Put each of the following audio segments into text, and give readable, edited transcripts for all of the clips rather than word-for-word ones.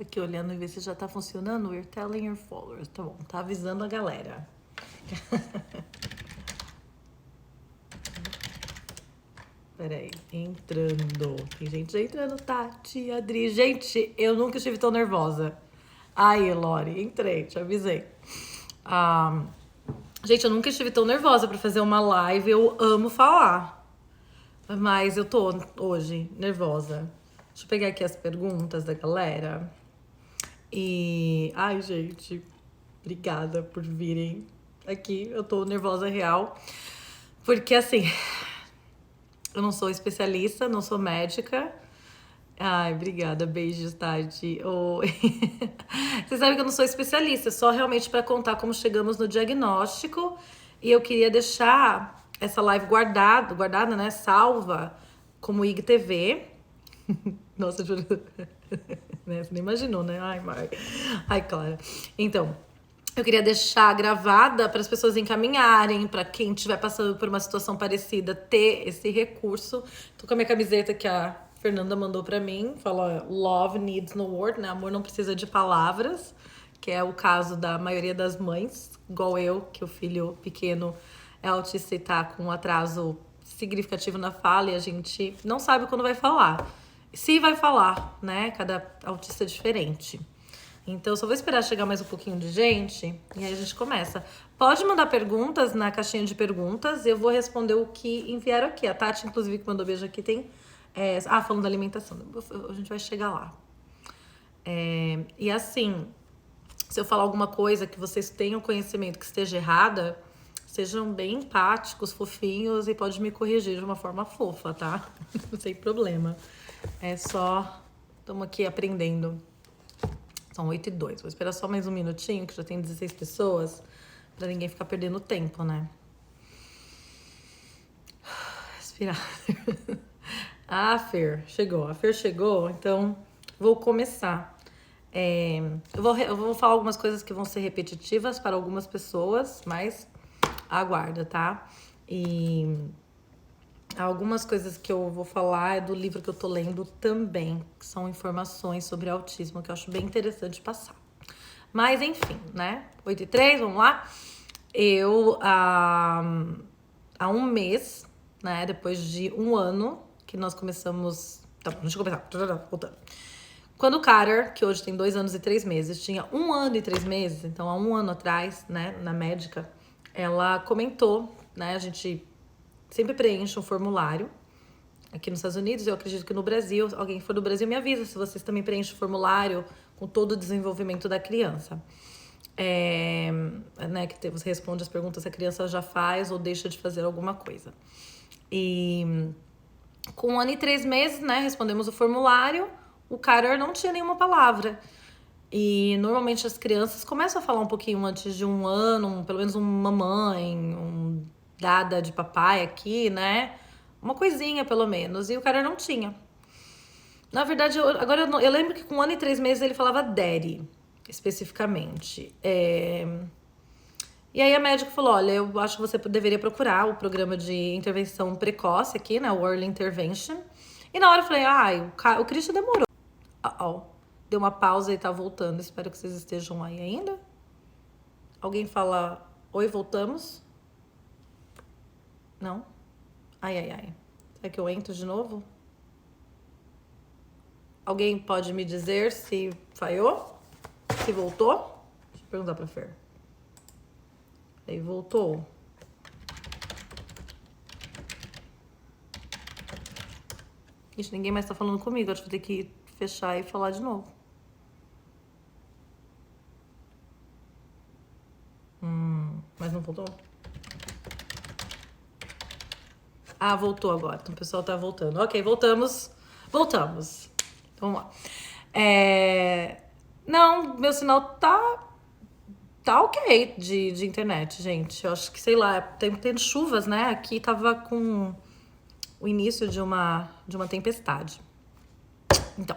Tô aqui olhando e ver se já tá funcionando. We're telling your followers. Tá bom, tá avisando a galera. Peraí, entrando. Tem gente já entrando, Tati, Adri. Gente, eu nunca estive tão nervosa. Aí, Lori, entrei, te avisei. Gente, eu nunca estive tão nervosa pra fazer uma live. Eu amo falar. Mas eu tô hoje nervosa. Deixa eu pegar aqui as perguntas da galera. Ai, gente, obrigada por virem aqui. Eu tô nervosa real. Porque, assim, eu não sou especialista, não sou médica. Ai, obrigada. Beijos, Tati. Oi. Vocês sabem que eu não sou especialista, só realmente para contar como chegamos no diagnóstico. E eu queria deixar essa live guardada, né? Salva como IGTV. Nossa, juro. Você nem imaginou, né? Ai, Mar. Ai, Clara. Então, eu queria deixar gravada para as pessoas encaminharem, para quem estiver passando por uma situação parecida, ter esse recurso. Tô com a minha camiseta que a Fernanda mandou para mim, fala Love needs no word, né? Amor não precisa de palavras, que é o caso da maioria das mães, igual eu, que o filho pequeno é autista e tá com um atraso significativo na fala e a gente não sabe quando vai falar. Se vai falar, né? Cada autista é diferente. Então, só vou esperar chegar mais um pouquinho de gente e aí a gente começa. Pode mandar perguntas na caixinha de perguntas, eu vou responder o que enviaram aqui. A Tati, inclusive, que mandou beijo aqui, tem... falando da alimentação, a gente vai chegar lá. E assim, se eu falar alguma coisa que vocês tenham conhecimento que esteja errada, sejam bem empáticos, fofinhos e pode me corrigir de uma forma fofa, tá? Sem problema. É só... Estamos aqui aprendendo. São 8h02. Vou esperar só mais um minutinho, que já tem 16 pessoas, pra ninguém ficar perdendo tempo, né? Respirar. A Fer chegou, então vou começar. Eu vou falar algumas coisas que vão ser repetitivas para algumas pessoas, mas aguarda, tá? E algumas coisas que eu vou falar é do livro que eu tô lendo também, que são informações sobre autismo, que eu acho bem interessante passar. Mas, enfim, né? 8h03, vamos lá? Eu, há um mês, né? Depois de um ano que nós começamos... Tá bom, deixa eu começar. Voltando. Quando o Carter, que hoje tem 2 anos e 3 meses, tinha 1 ano e 3 meses, então há 1 ano atrás, né? Na médica, ela comentou, né? A gente sempre preenche um formulário aqui nos Estados Unidos, eu acredito que no Brasil, alguém que for do Brasil me avisa se vocês também preenchem o formulário com todo o desenvolvimento da criança. Né, que você responde as perguntas se a criança já faz ou deixa de fazer alguma coisa. E com 1 ano e 3 meses, né, respondemos o formulário, o Carter não tinha nenhuma palavra. E normalmente as crianças começam a falar um pouquinho antes de 1 ano, pelo menos um mamãe, um dada de papai aqui, né? Uma coisinha, pelo menos. E o cara não tinha. Na verdade, eu lembro que com 1 ano e 3 meses ele falava daddy, especificamente. E aí a médica falou, olha, eu acho que você deveria procurar o programa de intervenção precoce aqui, né? O Early Intervention. E na hora eu falei, o Christian demorou. Deu uma pausa e tá voltando. Espero que vocês estejam aí ainda. Alguém fala, oi, voltamos? Não? Ai. Será que eu entro de novo? Alguém pode me dizer se falhou? Se voltou? Deixa eu perguntar pra Fer. Aí, voltou? Ixi, ninguém mais tá falando comigo. Acho que vou ter que fechar e falar de novo. Mas não voltou? Voltou agora. Então o pessoal tá voltando. Ok, voltamos. Voltamos. Então, vamos lá. Não, meu sinal tá ok de internet, gente. Eu acho que, sei lá, tendo chuvas, né? Aqui tava com o início de uma tempestade. Então,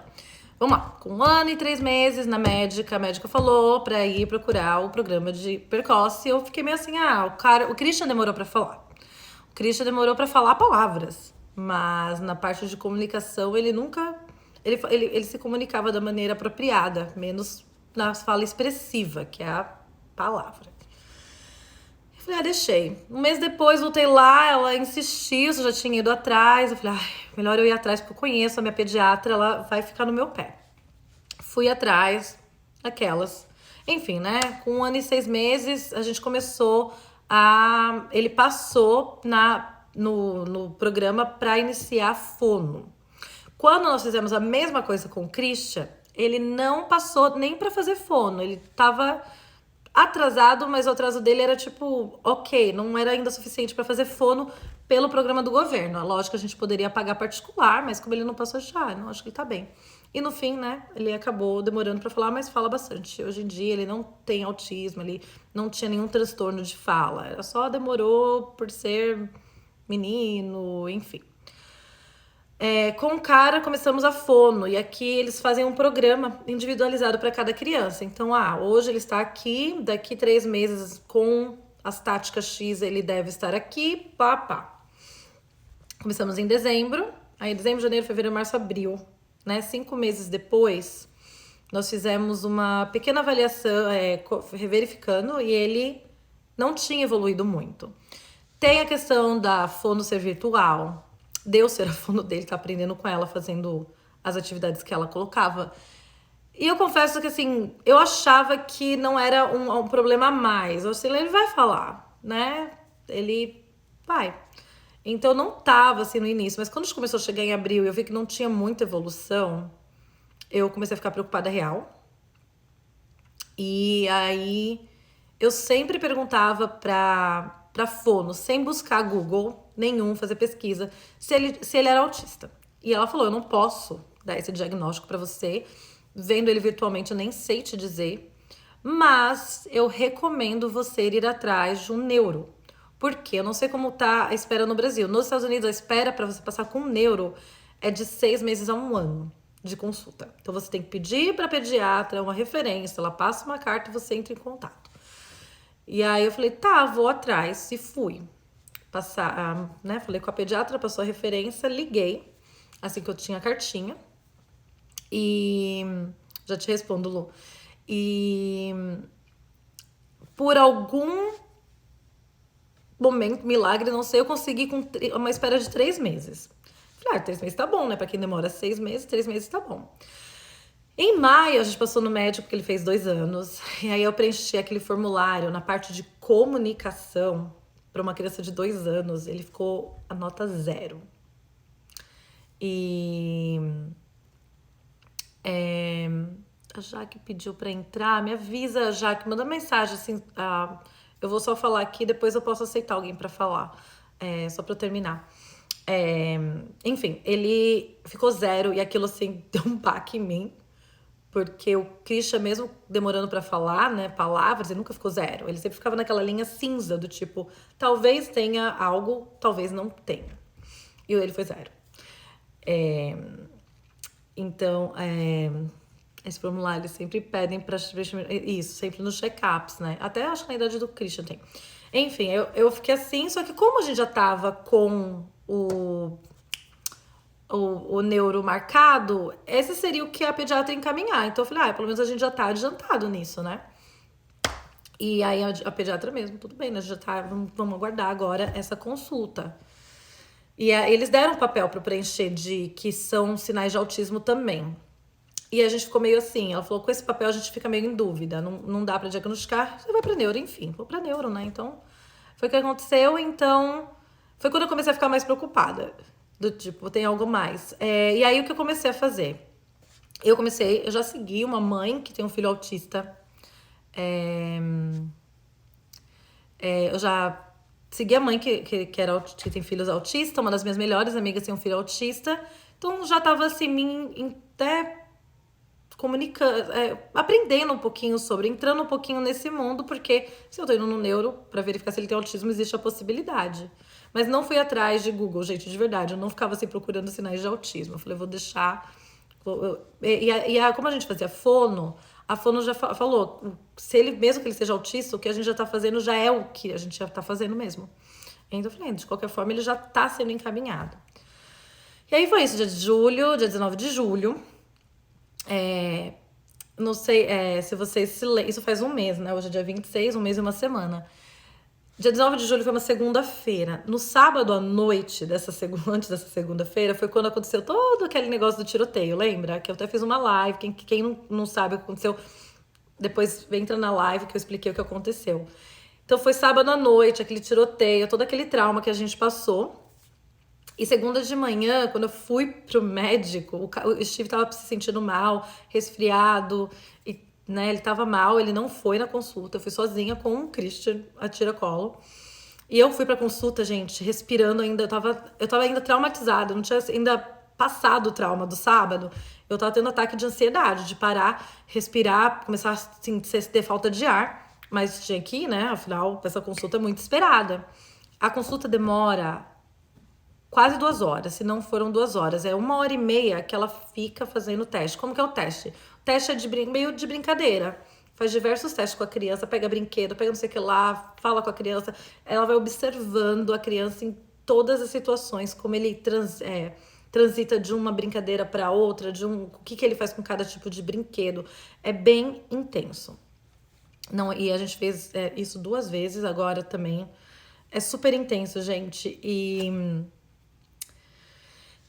vamos lá. Com 1 ano e 3 meses na médica, a médica falou pra ir procurar o programa de precoce. Eu fiquei meio assim, o Christian demorou pra falar. O Christian demorou pra falar palavras, mas na parte de comunicação ele nunca Ele se comunicava da maneira apropriada, menos na fala expressiva, que é a palavra. Eu falei, deixei. Um mês depois, voltei lá, ela insistiu, eu já tinha ido atrás. Eu falei, melhor eu ir atrás, porque eu conheço a minha pediatra, ela vai ficar no meu pé. Fui atrás, aquelas. Enfim, né? Com 1 ano e 6 meses, a gente começou a... Ele passou no programa para iniciar fono. Quando nós fizemos a mesma coisa com o Christian, ele não passou nem para fazer fono. Ele tava atrasado, mas o atraso dele era tipo, ok, não era ainda suficiente para fazer fono pelo programa do governo. Lógico que a gente poderia pagar particular, mas como ele não passou já, não acho que ele tá bem. E no fim, né, ele acabou demorando para falar, mas fala bastante. Hoje em dia ele não tem autismo, ele não tinha nenhum transtorno de fala. Era só demorou por ser menino, enfim. Com o cara, começamos a fono. E aqui eles fazem um programa individualizado para cada criança. Então, hoje ele está aqui, daqui 3 meses com as táticas X ele deve estar aqui, pá. Começamos em dezembro. Aí dezembro, janeiro, fevereiro, março, abril. Né? 5 meses depois, nós fizemos uma pequena avaliação, verificando, e ele não tinha evoluído muito. Tem a questão da fono ser virtual. Deu ser a fono dele, tá aprendendo com ela, fazendo as atividades que ela colocava. E eu confesso que, assim, eu achava que não era um problema a mais. Eu sei, ele vai falar, né? Ele vai. Então, não tava, assim, no início. Mas quando a gente começou a chegar em abril e eu vi que não tinha muita evolução, eu comecei a ficar preocupada real. E aí, eu sempre perguntava pra fono, sem buscar Google nenhum, fazer pesquisa, se ele era autista. E ela falou, eu não posso dar esse diagnóstico pra você. Vendo ele virtualmente, eu nem sei te dizer. Mas eu recomendo você ir atrás de um neuro. Porque eu não sei como tá a espera no Brasil. Nos Estados Unidos, a espera para você passar com um neuro é de 6 meses a 1 ano de consulta. Então, você tem que pedir para a pediatra uma referência. Ela passa uma carta e você entra em contato. E aí eu falei, tá, vou atrás. E fui. Falei com a pediatra, passou a referência, liguei. Assim que eu tinha a cartinha. E já te respondo, Lu. E por algum momento, milagre, não sei, eu consegui com uma espera de 3 meses. Falei, 3 meses tá bom, né? Pra quem demora 6 meses, 3 meses tá bom. Em maio, a gente passou no médico, porque ele fez 2 anos. E aí eu preenchi aquele formulário na parte de comunicação para uma criança de 2 anos. Ele ficou a nota 0. E a Jaque pediu pra entrar. Me avisa, Jaque, manda mensagem assim. Eu vou só falar aqui, depois eu posso aceitar alguém pra falar. Só pra eu terminar. Enfim, ele ficou 0 e aquilo assim deu um baque em mim. Porque o Christian, mesmo demorando pra falar, né, palavras, ele nunca ficou 0. Ele sempre ficava naquela linha cinza do tipo, talvez tenha algo, talvez não tenha. E ele foi 0. Então, esse formulário eles sempre pedem pra... Isso, sempre nos check-ups, né? Até acho que na idade do Christian tem. Enfim, eu fiquei assim, só que como a gente já tava com o neuro marcado, esse seria o que a pediatra ia encaminhar. Então eu falei, pelo menos a gente já tá adiantado nisso, né? E aí a pediatra mesmo, tudo bem, né? A gente já tá, vamos aguardar agora essa consulta. E eles deram um papel para preencher de que são sinais de autismo também. E a gente ficou meio assim, ela falou, com esse papel a gente fica meio em dúvida, não dá para diagnosticar, você vai pra neuro, enfim, vou pra neuro, né? Então, foi o que aconteceu, então, foi quando eu comecei a ficar mais preocupada, do tipo, tem algo mais. E aí, o que eu comecei a fazer? Eu já segui uma mãe que tem um filho autista, eu já segui a mãe que tem filhos autistas, uma das minhas melhores amigas tem um filho autista, então já tava assim, até comunicando, aprendendo um pouquinho sobre, entrando um pouquinho nesse mundo, porque se eu tô indo no neuro pra verificar se ele tem autismo, existe a possibilidade. Mas não fui atrás de Google, gente, de verdade, eu não ficava assim procurando sinais de autismo. Eu falei, vou deixar... Como a gente fazia fono, a fono já falou, mesmo que ele seja autista, o que a gente já tá fazendo já é o que a gente já tá fazendo mesmo. Então eu falei, de qualquer forma, ele já tá sendo encaminhado. E aí foi isso, dia 19 de julho, Não sei se vocês se lembram. Isso faz um mês, né? Hoje é dia 26, um mês e uma semana. Dia 19 de julho foi uma segunda-feira. No sábado à noite, antes dessa segunda-feira, foi quando aconteceu todo aquele negócio do tiroteio, lembra? Que eu até fiz uma live. Quem não sabe o que aconteceu, depois entra na live que eu expliquei o que aconteceu. Então foi sábado à noite, aquele tiroteio, todo aquele trauma que a gente passou. E segunda de manhã, quando eu fui pro médico, o Steve tava se sentindo mal, resfriado, e, né, ele tava mal, ele não foi na consulta. Eu fui sozinha com o Christian a tiracolo. E eu fui pra consulta, gente, respirando ainda. Eu tava ainda traumatizada, eu não tinha ainda passado o trauma do sábado. Eu tava tendo ataque de ansiedade, de parar, respirar, começar a ter falta de ar. Mas tinha que ir, né? Afinal, essa consulta é muito esperada. A consulta demora quase 2 horas, se não foram 2 horas. É 1h30 que ela fica fazendo o teste. Como que é o teste? O teste é meio de brincadeira. Faz diversos testes com a criança, pega brinquedo, pega não sei o que lá, fala com a criança. Ela vai observando a criança em todas as situações, como ele transita de uma brincadeira para outra, o que ele faz com cada tipo de brinquedo. É bem intenso. Não, e a gente fez isso 2 vezes agora também. É super intenso, gente.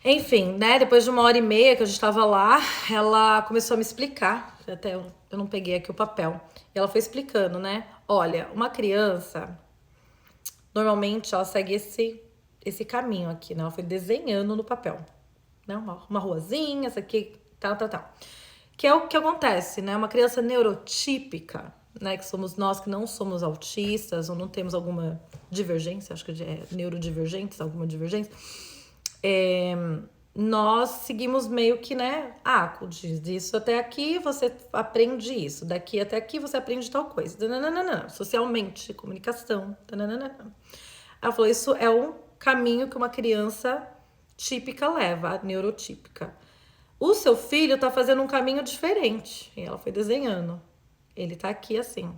Enfim, né? Depois de 1h30 que a gente tava lá, ela começou a me explicar. Até eu não peguei aqui o papel. E ela foi explicando, né? Olha, uma criança, normalmente ela segue esse caminho aqui, né? Ela foi desenhando no papel. Né? Uma ruazinha, essa aqui, tal. Que é o que acontece, né? Uma criança neurotípica, né? Que somos nós que não somos autistas ou não temos alguma divergência, acho que é neurodivergentes, alguma divergência. Nós seguimos meio que, né? Disso até aqui você aprende isso, daqui até aqui você aprende tal coisa. Socialmente, comunicação. Ela falou: isso é um caminho que uma criança típica leva, a neurotípica. O seu filho tá fazendo um caminho diferente. E ela foi desenhando. Ele tá aqui assim.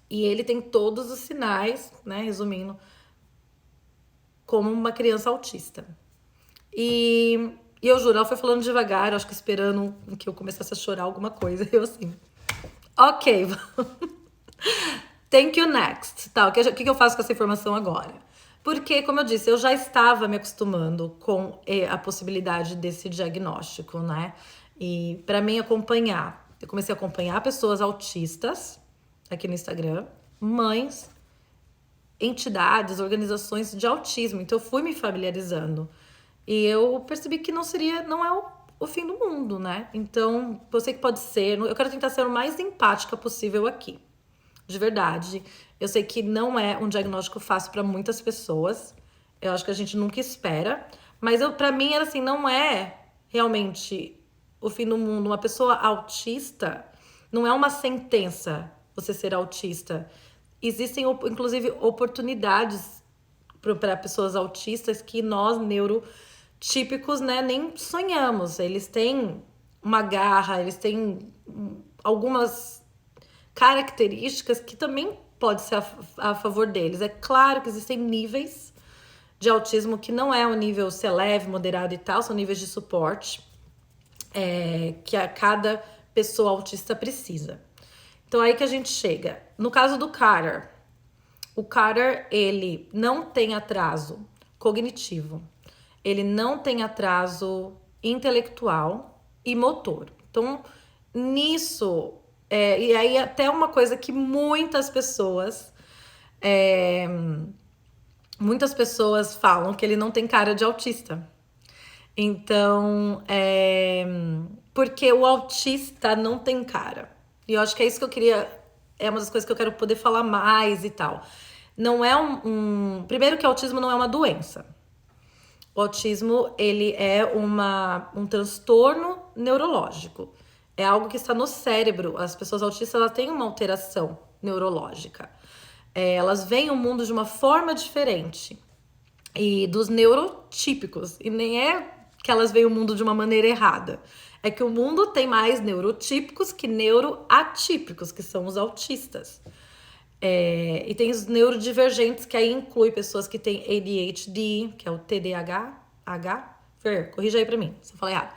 E ele tem todos os sinais, né? Resumindo, como uma criança autista. E eu juro, ela foi falando devagar, acho que esperando que eu começasse a chorar alguma coisa. Eu assim, ok, thank you, next. Tá, o que eu faço com essa informação agora? Porque, como eu disse, eu já estava me acostumando com a possibilidade desse diagnóstico, né? E para mim acompanhar, eu comecei a acompanhar pessoas autistas aqui no Instagram, mães, entidades, organizações de autismo. Então eu fui me familiarizando. E eu percebi que não é o fim do mundo, né? Então, eu sei que pode ser. Eu quero tentar ser o mais empática possível aqui. De verdade. Eu sei que não é um diagnóstico fácil para muitas pessoas. Eu acho que a gente nunca espera. Mas para mim era assim, não é realmente o fim do mundo. Uma pessoa autista não é uma sentença você ser autista. Existem, inclusive, oportunidades para pessoas autistas que nós, neurotípicos, né, nem sonhamos. Eles têm uma garra, eles têm algumas características que também pode ser a favor deles. É claro que existem níveis de autismo que não é um nível ser leve, moderado e tal, são níveis de suporte que a cada pessoa autista precisa. Então aí que a gente chega. No caso do Carter, o Carter, ele não tem atraso cognitivo, ele não tem atraso intelectual e motor. Então, nisso, e aí até uma coisa que muitas pessoas falam que ele não tem cara de autista. Então, porque o autista não tem cara. E eu acho que é isso que eu queria, é uma das coisas que eu quero poder falar mais e tal. Não é primeiro que o autismo não é uma doença. O autismo, ele é um transtorno neurológico. É algo que está no cérebro. As pessoas autistas, elas têm uma alteração neurológica. Elas veem o mundo de uma forma diferente. E dos neurotípicos. E nem é que elas veem o mundo de uma maneira errada. É que o mundo tem mais neurotípicos que neuroatípicos, que são os autistas. E tem os neurodivergentes, que aí inclui pessoas que têm ADHD, que é o TDAH. Fer, corrija aí pra mim, se eu falei errado.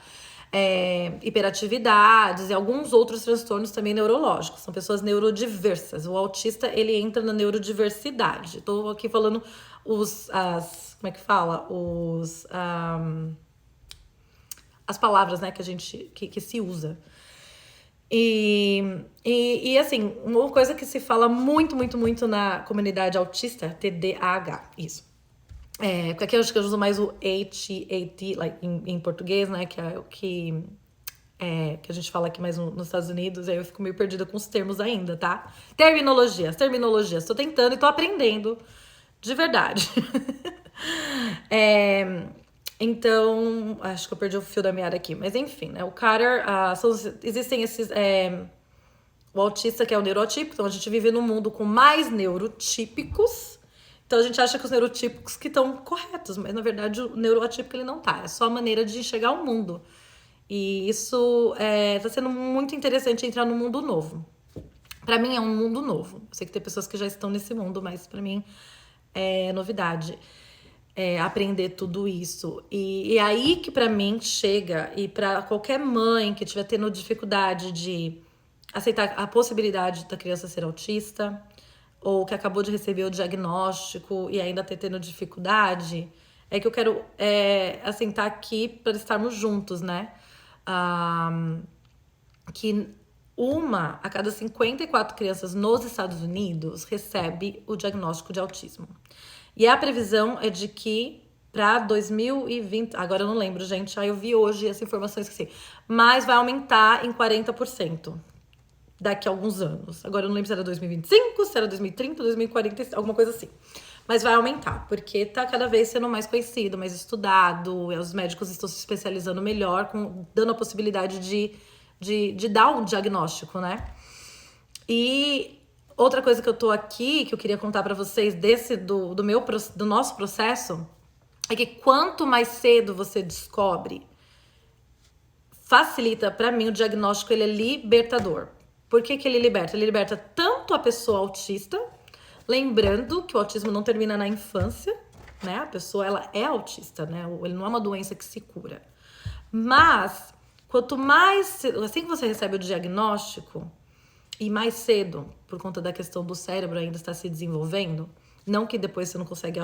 hiperatividades e alguns outros transtornos também neurológicos. São pessoas neurodiversas. O autista, ele entra na neurodiversidade. Estou aqui falando como é que fala? As palavras, né, que se usa. E assim, uma coisa que se fala muito, muito, muito na comunidade autista, TDAH, isso. Porque aqui eu acho que eu uso mais o HAT, like, em português, né? Que é o que a gente fala aqui mais nos Estados Unidos. Aí eu fico meio perdida com os termos ainda, tá? Terminologias. Tô tentando e tô aprendendo de verdade. Então, acho que eu perdi o fio da meada aqui. Mas enfim, né? O Carter, existem esses... o autista, que é o neurotípico. Então, a gente vive num mundo com mais neurotípicos. Então, a gente acha que os neurotípicos que estão corretos. Mas, na verdade, o neuroatípico, ele não tá. É só a maneira de enxergar o mundo. E isso tá sendo muito interessante entrar num mundo novo. Pra mim, é um mundo novo. Eu sei que tem pessoas que já estão nesse mundo, mas pra mim é novidade. Aprender tudo isso. E aí que pra mim chega, e pra qualquer mãe que estiver tendo dificuldade de aceitar a possibilidade da criança ser autista, ou que acabou de receber o diagnóstico e ainda tá tendo dificuldade, é que eu quero assim, tá aqui para estarmos juntos, né? Que uma a cada 54 crianças nos Estados Unidos recebe o diagnóstico de autismo. E a previsão é de que para 2020, agora eu não lembro, gente, eu vi hoje essa informação, esqueci, mas vai aumentar em 40% daqui a alguns anos. Agora eu não lembro se era 2025, se era 2030, 2040, alguma coisa assim. Mas vai aumentar, porque tá cada vez sendo mais conhecido, mais estudado, os médicos estão se especializando melhor, dando a possibilidade de dar um diagnóstico, né? E outra coisa que eu tô aqui, que eu queria contar pra vocês do nosso processo, é que quanto mais cedo você descobre, facilita pra mim o diagnóstico, ele é libertador. Por que ele liberta? Ele liberta tanto a pessoa autista, lembrando que o autismo não termina na infância, né? A pessoa, ela é autista, né? Ele não é uma doença que se cura. Mas, quanto mais... Assim que você recebe o diagnóstico, e mais cedo, por conta da questão do cérebro ainda estar se desenvolvendo, não que depois você não consegue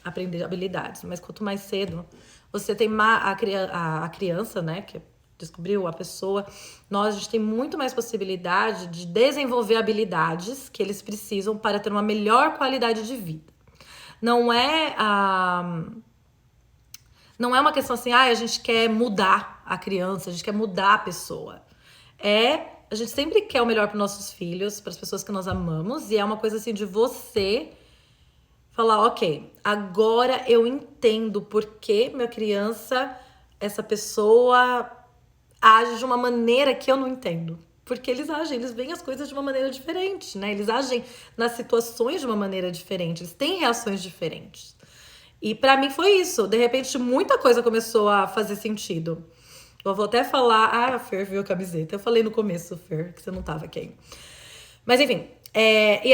aprender habilidades, mas quanto mais cedo, você tem a criança, né, que descobriu a pessoa, a gente tem muito mais possibilidade de desenvolver habilidades que eles precisam para ter uma melhor qualidade de vida. Não é uma questão assim, a gente quer mudar a criança, a gente quer mudar a pessoa. A gente sempre quer o melhor para nossos filhos, para as pessoas que nós amamos, e é uma coisa assim de você falar, ok, agora eu entendo por que minha criança, essa pessoa age de uma maneira que eu não entendo. Porque eles veem as coisas de uma maneira diferente, né? Eles agem nas situações de uma maneira diferente, eles têm reações diferentes. E pra mim foi isso. De repente, muita coisa começou a fazer sentido. Eu vou até falar... a Fer viu a camiseta. Eu falei no começo, Fer, que você não tava aqui. Mas enfim,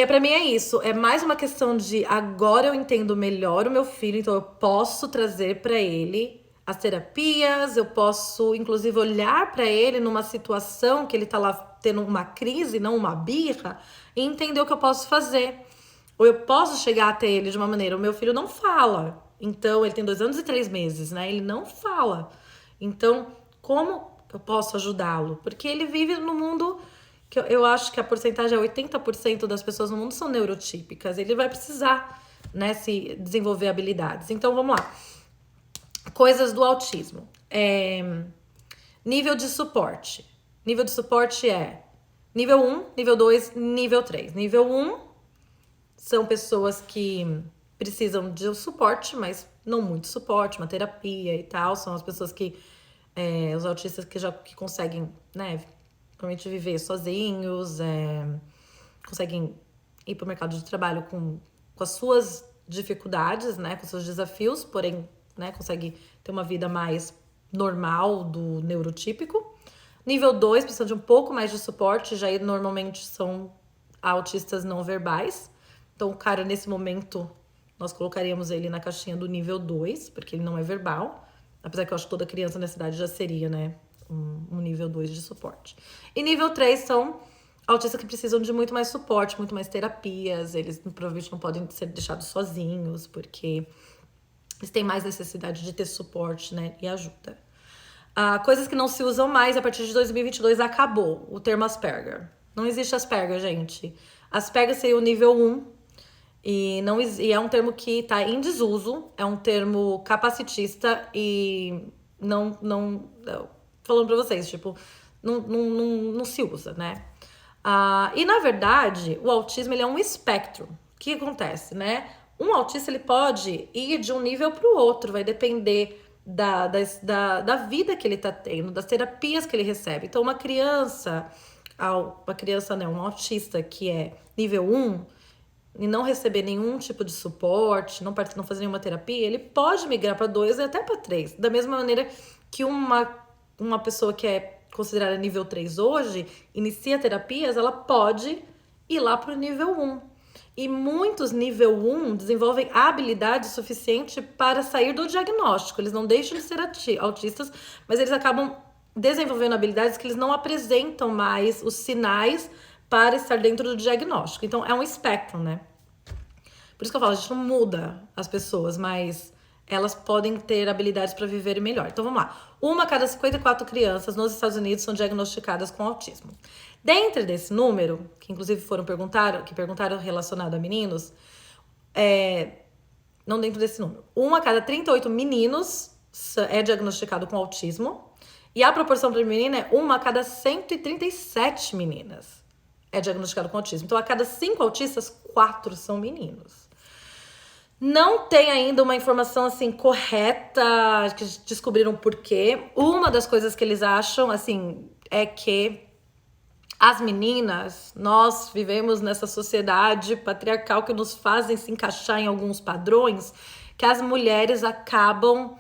pra mim é isso. É mais uma questão de agora eu entendo melhor o meu filho, então eu posso trazer pra ele as terapias, eu posso, inclusive, olhar pra ele numa situação que ele tá lá tendo uma crise, não uma birra, e entender o que eu posso fazer. Ou eu posso chegar até ele de uma maneira... O meu filho não fala. Então, ele tem 2 anos e 3 meses, né? Ele não fala. Então, como eu posso ajudá-lo? Porque ele vive no mundo... que eu acho que a porcentagem é 80% das pessoas no mundo são neurotípicas. Ele vai precisar, né, se desenvolver habilidades. Então, vamos lá. Coisas do autismo. Nível de suporte. Nível de suporte é nível 1, nível 2, nível 3. Nível 1 são pessoas que precisam de suporte, mas não muito suporte, uma terapia e tal. São as pessoas que... os autistas que conseguem, né, realmente viver sozinhos, conseguem ir para o mercado de trabalho com as suas dificuldades, né, com seus desafios, porém, né, consegue ter uma vida mais normal do neurotípico. Nível 2 precisa de um pouco mais de suporte, já aí normalmente são autistas não verbais. Então, o cara, nesse momento, nós colocaríamos ele na caixinha do nível 2, porque ele não é verbal. Apesar que eu acho que toda criança nessa idade já seria, né, um nível 2 de suporte. E nível 3 são autistas que precisam de muito mais suporte, muito mais terapias. Eles provavelmente não podem ser deixados sozinhos, porque eles têm mais necessidade de ter suporte, né, e ajuda. Coisas que não se usam mais a partir de 2022 acabou o termo Asperger. Não existe Asperger, gente. Asperger seria o nível 1 e é um termo que está em desuso, é um termo capacitista e não falando pra vocês, tipo, não se usa, né? E na verdade, o autismo ele é um espectro. O que acontece, né? Um autista ele pode ir de um nível para o outro, vai depender da vida que ele tá tendo, das terapias que ele recebe. Então, um autista que é nível 1 e não receber nenhum tipo de suporte, não fazer nenhuma terapia, ele pode migrar para 2 e até para 3. Da mesma maneira que uma pessoa que é considerada nível 3 hoje, inicia terapias, ela pode ir lá para o nível 1. E muitos nível 1 desenvolvem habilidade suficiente para sair do diagnóstico. Eles não deixam de ser autistas, mas eles acabam desenvolvendo habilidades que eles não apresentam mais os sinais para estar dentro do diagnóstico. Então, é um espectro, né? Por isso que eu falo, a gente não muda as pessoas, mas elas podem ter habilidades para viver melhor. Então, vamos lá. 1 a cada 54 crianças nos Estados Unidos são diagnosticadas com autismo. Dentro desse número, que inclusive perguntaram relacionado a meninos, não dentro desse número, 1 a cada 38 meninos é diagnosticado com autismo, e a proporção para menina é 1 a cada 137 meninas é diagnosticado com autismo. Então, a cada 5 autistas, 4 são meninos. Não tem ainda uma informação, assim, correta, que descobriram por quê. Uma das coisas que eles acham, assim, é que as meninas, nós vivemos nessa sociedade patriarcal que nos fazem se encaixar em alguns padrões que as mulheres acabam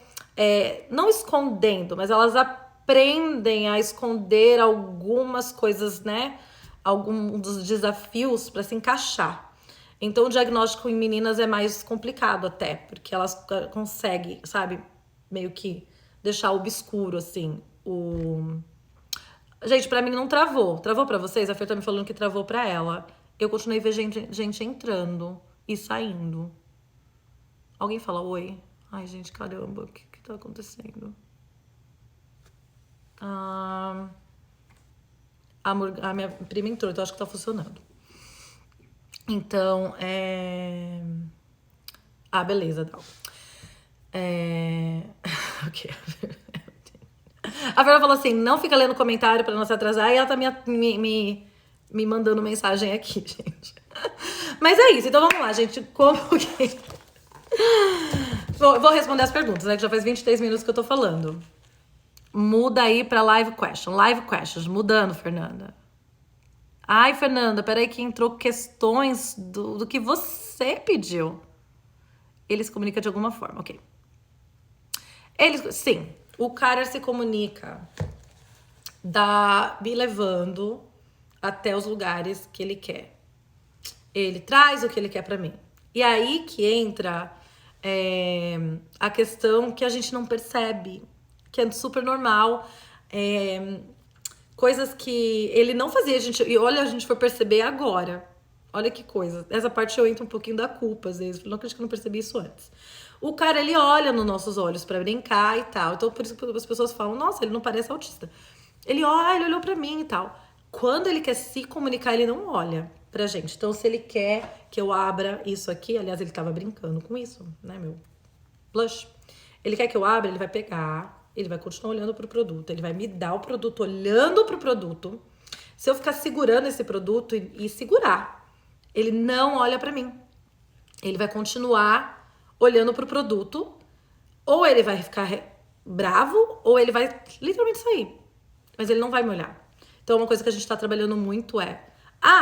não escondendo, mas elas aprendem a esconder algumas coisas, né? Alguns dos desafios para se encaixar. Então, o diagnóstico em meninas é mais complicado até, porque elas conseguem, sabe, meio que deixar obscuro, assim, Gente, pra mim não travou. Travou pra vocês? A Fer tá me falando que travou pra ela. Eu continuei vendo gente entrando e saindo. Alguém fala oi? Ai, gente, caramba, o que tá acontecendo? A minha prima entrou, então acho que tá funcionando. Então, beleza, não. Ok. A Vera falou assim, não fica lendo comentário pra não se atrasar, e ela tá me mandando mensagem aqui, gente. Mas é isso, então vamos lá, gente. Como que... Vou responder as perguntas, né, que já faz 23 minutos que eu tô falando. Muda aí pra live question. Live questions, mudando, Fernanda. Ai, Fernanda, peraí que entrou questões do que você pediu. Ele se comunica de alguma forma, ok. Sim, o cara se comunica me levando até os lugares que ele quer. Ele traz o que ele quer pra mim. E aí que entra a questão que a gente não percebe, que é super normal. Coisas que ele não fazia, e olha, a gente foi perceber agora. Olha que coisa. Essa parte eu entro um pouquinho da culpa, às vezes. Não acredito que eu não percebi isso antes. O cara, ele olha nos nossos olhos pra brincar e tal. Então, por isso que as pessoas falam, nossa, ele não parece autista. Ele olhou pra mim e tal. Quando ele quer se comunicar, ele não olha pra gente. Então, se ele quer que eu abra isso aqui, aliás, ele tava brincando com isso, né, meu blush. Ele quer que eu abra, ele vai pegar, ele vai continuar olhando pro produto, ele vai me dar o produto olhando pro produto. Se eu ficar segurando esse produto e segurar, ele não olha pra mim. Ele vai continuar olhando pro produto, ou ele vai ficar bravo, ou ele vai literalmente sair. Mas ele não vai me olhar. Então, uma coisa que a gente tá trabalhando muito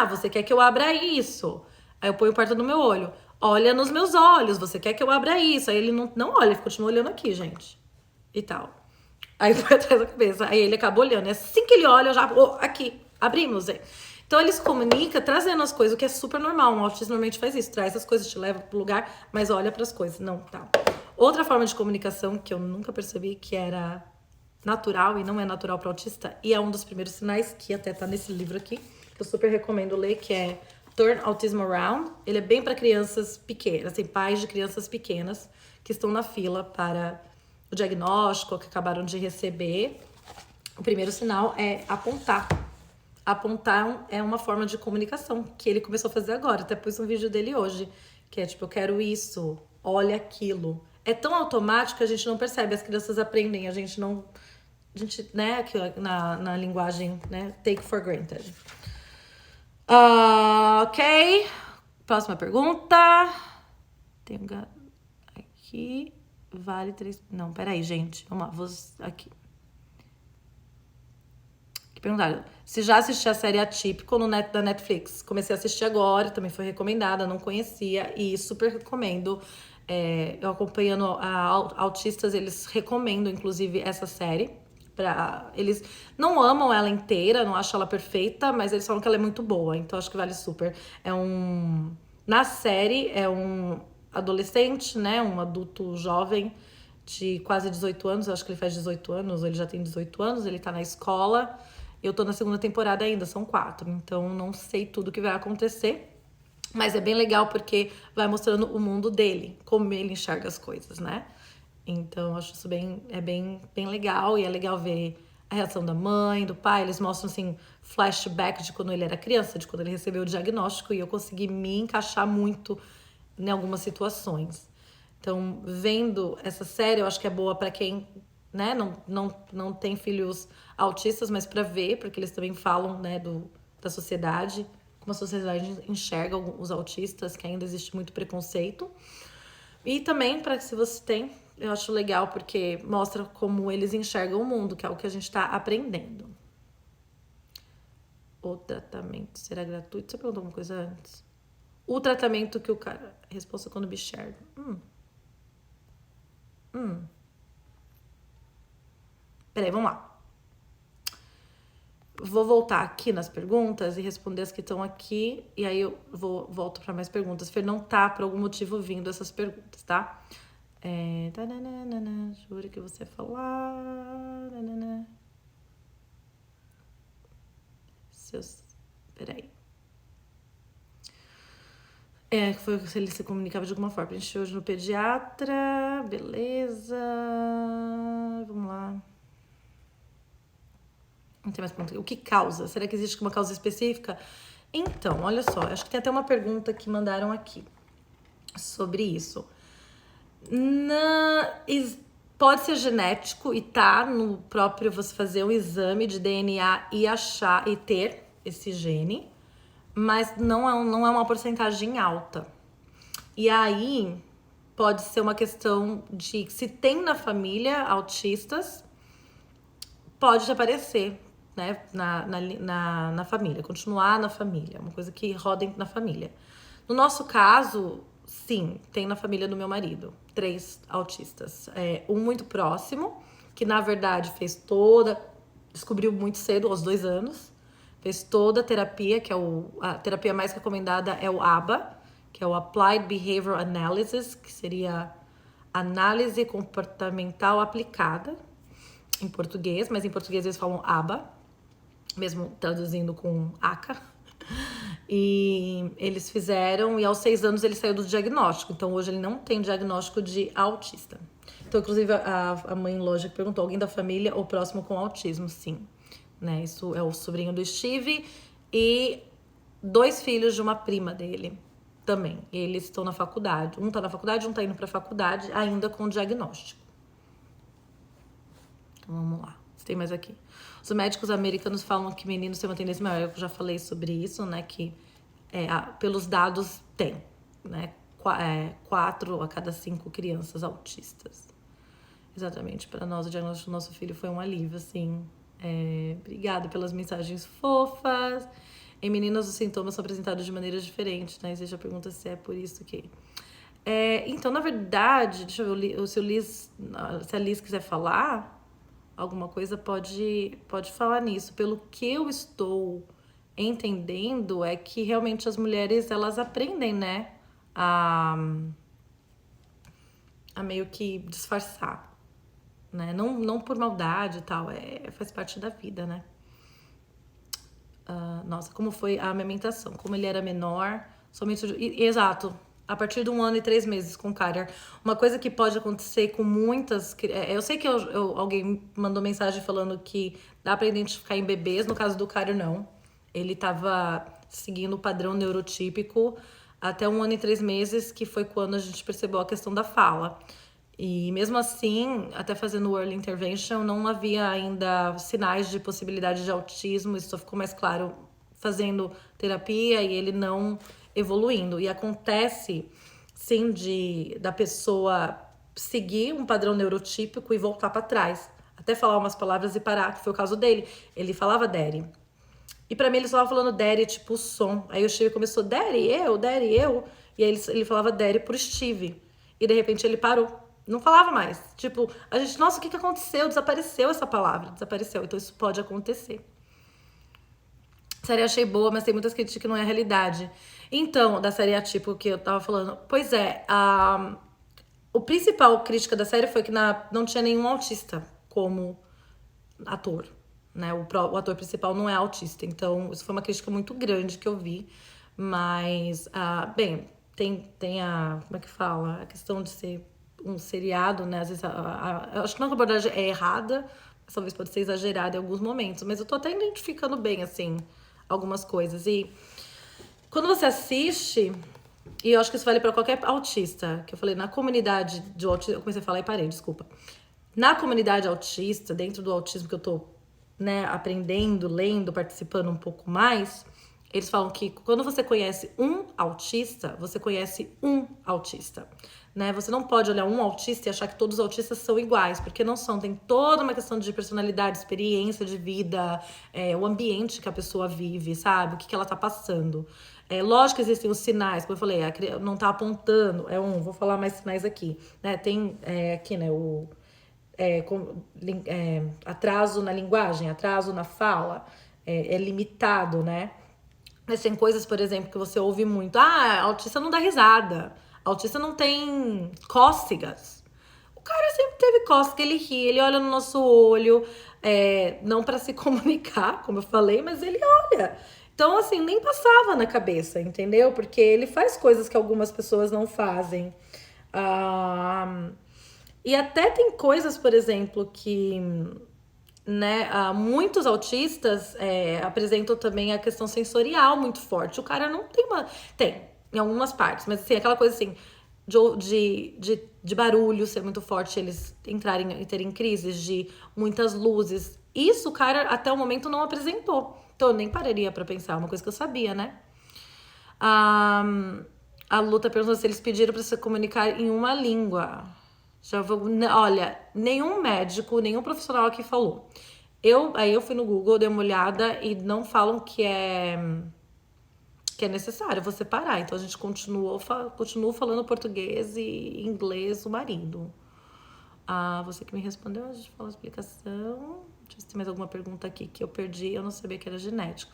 você quer que eu abra isso? Aí eu ponho perto do meu olho. Olha nos meus olhos, você quer que eu abra isso? Aí ele não olha, ele continua olhando aqui, gente. E tal. Aí foi atrás da cabeça. Aí ele acaba olhando. É assim que ele olha, eu já... aqui, abrimos. Então ele se comunica trazendo as coisas, o que é super normal. Um autista normalmente faz isso. Traz as coisas, te leva pro lugar, mas olha pras coisas. Não, tá. Outra forma de comunicação que eu nunca percebi que era natural e não é natural para autista. E é um dos primeiros sinais que até tá nesse livro aqui, que eu super recomendo ler, que é Turn Autism Around. Ele é bem para crianças pequenas, assim, pais de crianças pequenas que estão na fila para o diagnóstico, que acabaram de receber. O primeiro sinal é apontar. Apontar é uma forma de comunicação que ele começou a fazer agora. Até pus um vídeo dele hoje, que é tipo, eu quero isso, olha aquilo. É tão automático que a gente não percebe. As crianças aprendem, a gente não... A gente, né, aqui na linguagem, né, take for granted. Ok. Próxima pergunta. Tem um gato aqui. Vale 3... Não, peraí, gente. Vamos lá, vou aqui. Perguntaram se já assisti a série Atípico da Netflix. Comecei a assistir agora, também foi recomendada, não conhecia e super recomendo. Eu acompanhando autistas, eles recomendam, inclusive, essa série. Eles não amam ela inteira, não acham ela perfeita, mas eles falam que ela é muito boa, então acho que vale super. Na série, é um adolescente, né, um adulto jovem de quase 18 anos, acho que ele faz 18 anos, ou ele já tem 18 anos, ele tá na escola. Eu tô na segunda temporada ainda, são 4, então não sei tudo que vai acontecer. Mas é bem legal porque vai mostrando o mundo dele, como ele enxerga as coisas, né? Então, eu acho isso bem legal. E é legal ver a reação da mãe, do pai. Eles mostram, assim, flashback de quando ele era criança, de quando ele recebeu o diagnóstico. E eu consegui me encaixar muito em algumas situações. Então, vendo essa série, eu acho que é boa para quem, né, não tem filhos autistas, mas para ver, porque eles também falam, né, da sociedade, como a sociedade enxerga os autistas, que ainda existe muito preconceito. E também, para que se você tem, eu acho legal, porque mostra como eles enxergam o mundo, que é o que a gente está aprendendo. O tratamento será gratuito? Você perguntou alguma coisa antes? O tratamento que o cara... Resposta quando me enxerga. Peraí, vamos lá. Vou voltar aqui nas perguntas e responder as que estão aqui. E aí eu volto para mais perguntas. Fer, não tá por algum motivo vindo essas perguntas, tá? Jura que você ia falar. Peraí. Foi se ele se comunicava de alguma forma. A gente hoje no pediatra. Beleza. Vamos lá. Não tem mais pergunta. O que causa? Será que existe uma causa específica? Então, olha só. Acho que tem até uma pergunta que mandaram aqui sobre isso. Pode ser genético e tá no próprio você fazer um exame de DNA e achar e ter esse gene, mas não é uma porcentagem alta. E aí pode ser uma questão de se tem na família autistas, pode aparecer, né, na família, continuar na família, uma coisa que roda na família. No nosso caso, sim, tem na família do meu marido 3 autistas. Um muito próximo, que na verdade descobriu muito cedo, aos 2 anos, fez toda a terapia, que é a terapia mais recomendada é o ABA, que é o Applied Behavioral Analysis, que seria análise comportamental aplicada em português, mas em português eles falam ABA, mesmo traduzindo com ACA. E eles fizeram, e aos 6 anos ele saiu do diagnóstico. Então hoje ele não tem diagnóstico de autista. Então, inclusive, a mãe lógica perguntou: alguém da família ou próximo com autismo? Sim. Né? Isso é o sobrinho do Steve e 2 filhos de uma prima dele também. Eles estão na faculdade. Um tá na faculdade, um tá indo pra faculdade, ainda com diagnóstico. Então, vamos lá. Tem mais aqui. Os médicos americanos falam que meninos têm uma tendência maior. Eu já falei sobre isso, né? Que pelos dados tem, né? 4 a cada 5 crianças autistas. Exatamente. Para nós, o diagnóstico do nosso filho foi um alívio, assim. Obrigada pelas mensagens fofas. Em meninas, os sintomas são apresentados de maneiras diferentes, né? Você já pergunta se é por isso que... então, na verdade, deixa eu ver se a Liz quiser falar alguma coisa, pode falar nisso. Pelo que eu estou entendendo, é que realmente as mulheres, elas aprendem, né, a meio que disfarçar. né? Não por maldade e tal, faz parte da vida, né? Nossa, como foi a amamentação? Como ele era menor, somente... Exato, a partir de 1 ano e 3 meses com o Carter. Uma coisa que pode acontecer com muitas... Eu sei que alguém mandou mensagem falando que dá pra identificar em bebês, no caso do Carter, não. Ele tava seguindo o padrão neurotípico até 1 ano e 3 meses, que foi quando a gente percebeu a questão da fala. E mesmo assim, até fazendo o early intervention, não havia ainda sinais de possibilidade de autismo. Isso só ficou mais claro fazendo terapia e ele não evoluindo. E acontece, sim, da pessoa seguir um padrão neurotípico e voltar para trás. Até falar umas palavras e parar, que foi o caso dele. Ele falava daddy. E pra mim ele só tava falando daddy, tipo, o som. Aí o Steve começou, daddy, eu. E aí ele falava daddy pro Steve. E de repente ele parou. Não falava mais. Tipo, a gente, nossa, o que aconteceu? Desapareceu essa palavra. Desapareceu. Então isso pode acontecer. A série achei boa, mas tem muitas críticas que não é a realidade. Então, da série atípico que eu tava falando. Pois é, o principal crítica da série foi que não tinha nenhum autista como ator, né? O ator principal não é autista. Então, isso foi uma crítica muito grande que eu vi. Mas, bem, tem como é que fala? A questão de ser um seriado, né? Às vezes, eu acho que não a abordagem é errada, mas talvez pode ser exagerada em alguns momentos. Mas eu tô até identificando bem, assim, algumas coisas. E quando você assiste, e eu acho que isso vale pra qualquer autista, que eu falei, na comunidade de autismo, eu comecei a falar e parei, desculpa. Na comunidade autista, dentro do autismo que eu tô, né, aprendendo, lendo, participando um pouco mais, eles falam que quando você conhece um autista, você conhece um autista, né? Você não pode olhar um autista e achar que todos os autistas são iguais, porque não são. Tem toda uma questão de personalidade, experiência de vida, o ambiente que a pessoa vive, sabe? O que ela tá passando. Lógico que existem os sinais, como eu falei, não tá apontando, vou falar mais sinais aqui, né? Tem aqui, né, atraso na linguagem, atraso na fala, é limitado, né? Mas tem coisas, por exemplo, que você ouve muito. Autista não dá risada. Autista não tem cócegas. O cara sempre teve cócega, ele ri, ele olha no nosso olho, não para se comunicar, como eu falei, mas ele olha. Então, assim, nem passava na cabeça, entendeu? Porque ele faz coisas que algumas pessoas não fazem. E até tem coisas, por exemplo, que, né, muitos autistas apresentam também a questão sensorial muito forte. O cara não tem Tem, em algumas partes, mas assim, aquela coisa assim, de barulho ser muito forte, eles entrarem e terem crises, de muitas luzes. Isso o cara até o momento não apresentou. Então eu nem pararia pra pensar, uma coisa que eu sabia, né? A Luta perguntou se eles pediram pra se comunicar em uma língua. Olha, nenhum médico, nenhum profissional aqui falou. Aí eu fui no Google, dei uma olhada e não falam que é necessário você parar. Então a gente continua falando português e inglês, o marido. Você que me respondeu, a gente falou a explicação. Deixa eu ver se tem mais alguma pergunta aqui que eu perdi, eu não sabia que era genético.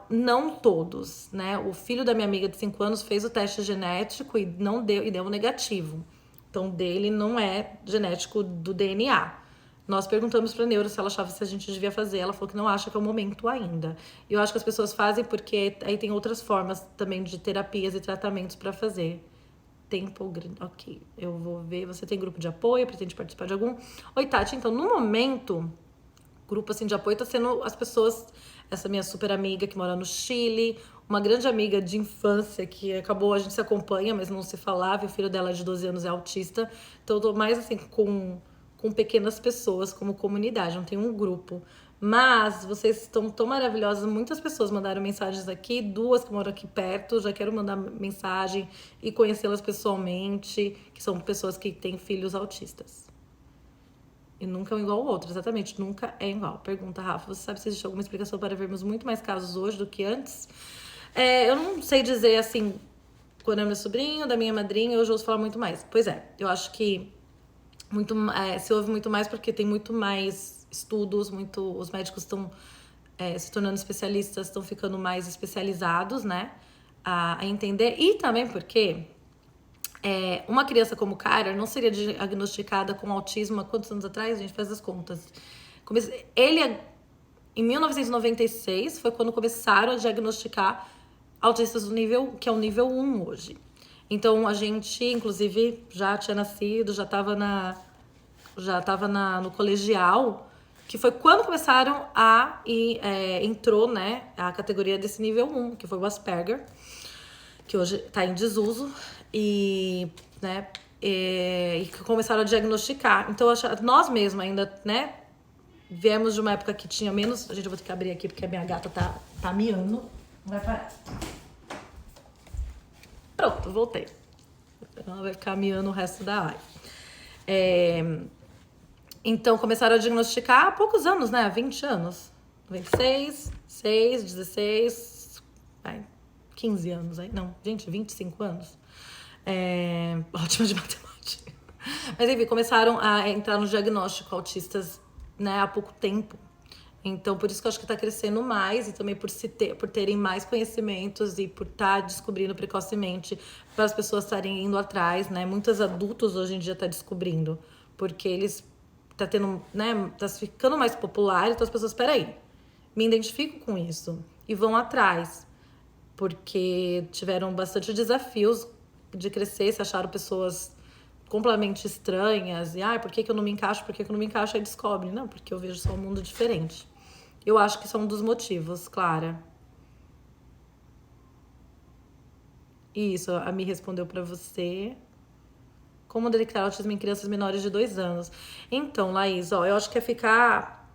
Não todos, né? O filho da minha amiga de 5 anos fez o teste genético e deu negativo. Então, dele não é genético do DNA. Nós perguntamos pra neuro se ela achava se a gente devia fazer. Ela falou que não acha que é o momento ainda. E eu acho que as pessoas fazem porque aí tem outras formas também de terapias e tratamentos pra fazer. Tempo grande. Ok, eu vou ver. Você tem grupo de apoio? Pretende participar de algum? Oi, Tati. Então, no momento, grupo assim de apoio tá sendo as pessoas, essa minha super amiga que mora no Chile, uma grande amiga de infância que a gente se acompanha, mas não se falava, e o filho dela de 12 anos é autista. Então eu tô mais assim com pequenas pessoas como comunidade, não tem um grupo. Mas vocês estão tão maravilhosas, muitas pessoas mandaram mensagens aqui, 2 que moram aqui perto, já quero mandar mensagem e conhecê-las pessoalmente, que são pessoas que têm filhos autistas. E nunca é um igual ao outro, exatamente, nunca é igual. Pergunta, Rafa, você sabe se existe alguma explicação para vermos muito mais casos hoje do que antes? Eu não sei dizer, assim, quando é meu sobrinho, da minha madrinha, hoje eu ouço falar muito mais. Pois é, eu acho que se ouve muito mais porque tem muito mais estudos, os médicos estão se tornando especialistas, estão ficando mais especializados, né, a entender. E também porque Uma criança como o Kyler não seria diagnosticada com autismo há quantos anos atrás? A gente faz as contas. Ele, em 1996, foi quando começaram a diagnosticar autistas do nível, que é o nível 1 hoje. Então, a gente, inclusive, já tinha nascido, já estava no colegial, que foi quando começaram entrou, né, a categoria desse nível 1, que foi o Asperger, que hoje está em desuso, e que começaram a diagnosticar. Então, nós mesmos ainda, né, viemos de uma época que tinha menos... Gente, eu vou ter que abrir aqui porque a minha gata tá miando. Não vai parar. Pronto, voltei. Ela vai ficar miando o resto da live. Então, começaram a diagnosticar há poucos anos, né? Há 20 anos. 26, 6, 16... 15 anos aí. Não, gente, 25 anos. Ótima de matemática. Mas, enfim, começaram a entrar no diagnóstico autistas, né, há pouco tempo. Então, por isso que eu acho que tá crescendo mais e também por terem mais conhecimentos e por estar descobrindo precocemente para as pessoas estarem indo atrás, né? Muitos adultos hoje em dia tá descobrindo, porque eles tá tendo, né, tá ficando mais popular, então as pessoas, peraí, me identifico com isso e vão atrás, porque tiveram bastante desafios de crescer, se acharam pessoas completamente estranhas, e por que eu não me encaixo, aí descobre, não, porque eu vejo só um mundo diferente. Eu acho que isso é um dos motivos, Clara. Isso, a Mi respondeu pra você. Como detectar autismo em crianças menores de 2 anos? Então, Laís, eu acho que é ficar...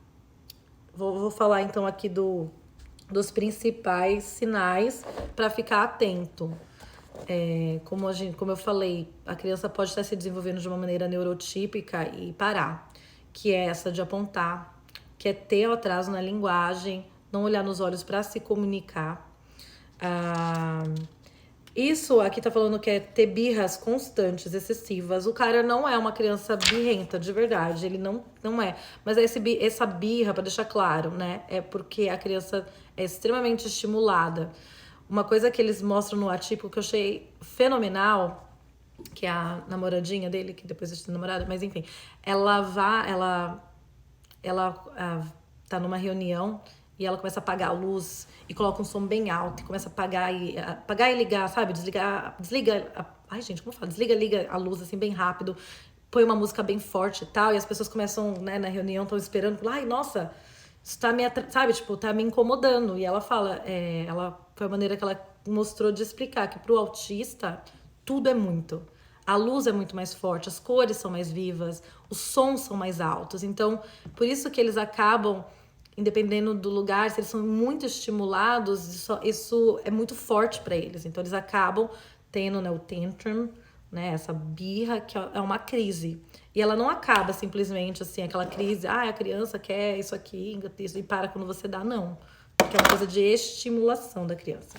Vou falar então aqui dos principais sinais para ficar atento. Como eu falei, a criança pode estar se desenvolvendo de uma maneira neurotípica e parar, que é essa de apontar, que é ter o atraso na linguagem, não olhar nos olhos para se comunicar. Isso aqui tá falando que é ter birras constantes, excessivas. O cara não é uma criança birrenta, de verdade. Ele não é. Mas essa birra, pra deixar claro, né? É porque a criança é extremamente estimulada. Uma coisa que eles mostram no Atípico que eu achei fenomenal, que é a namoradinha dele, que depois deixa de namorada, mas enfim. Ela tá numa reunião e ela começa a apagar a luz e coloca um som bem alto e começa a apagar e ligar, sabe? Desliga. Ai, gente, como fala? Liga a luz assim bem rápido, põe uma música bem forte e tal, e as pessoas começam, né, na reunião, estão esperando, ai, nossa, isso tá sabe, tipo, tá me incomodando. E ela fala, foi a maneira que ela mostrou de explicar que pro autista tudo é muito. A luz é muito mais forte, as cores são mais vivas, os sons são mais altos. Então, por isso que eles acabam, independendo do lugar, se eles são muito estimulados, isso é muito forte para eles. Então, eles acabam tendo, né, o tantrum, né, essa birra, que é uma crise. E ela não acaba simplesmente assim, aquela crise, a criança quer isso aqui, isso, e para quando você dá, não. Porque é uma coisa de estimulação da criança.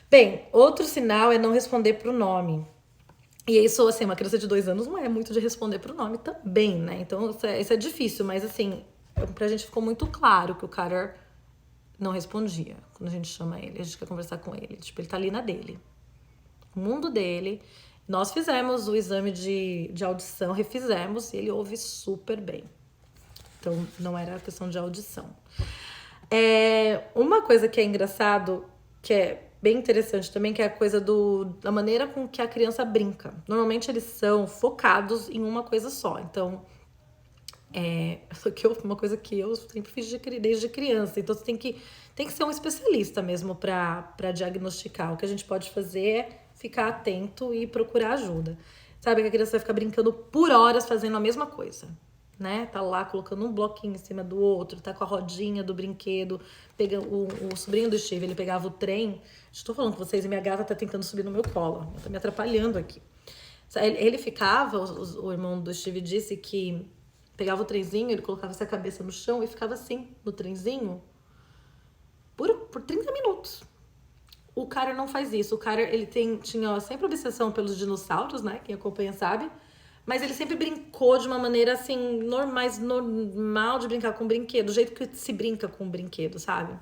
Bem, outro sinal é não responder pro nome. E isso, assim, uma criança de 2 anos não é muito de responder pro nome também, né? Então, isso é difícil, mas assim, pra gente ficou muito claro que o cara não respondia quando a gente chama ele, a gente quer conversar com ele. Tipo, ele tá ali na dele. O mundo dele. Nós fizemos o exame de audição, refizemos, e ele ouve super bem. Então, não era questão de audição. Uma coisa que é engraçado, que é bem interessante também, que é a coisa da maneira com que a criança brinca. Normalmente eles são focados em uma coisa só. Então, uma coisa que eu sempre fiz desde criança. Então, você tem que ser um especialista mesmo para diagnosticar. O que a gente pode fazer é ficar atento e procurar ajuda. Sabe que a criança vai ficar brincando por horas fazendo a mesma coisa, né? Tá lá colocando um bloquinho em cima do outro, tá com a rodinha do brinquedo. Pega o sobrinho do Steve, ele pegava o trem. Estou falando com vocês e minha gata tá tentando subir no meu colo. Tá me atrapalhando aqui. Ele ficava, o irmão do Steve disse que pegava o trenzinho, ele colocava essa cabeça no chão e ficava assim, no trenzinho, por 30 minutos. O cara não faz isso. O cara, ele tinha sempre obsessão pelos dinossauros, né? Quem acompanha sabe. Mas ele sempre brincou de uma maneira, assim, mais normal de brincar com brinquedo. Do jeito que se brinca com brinquedo, sabe?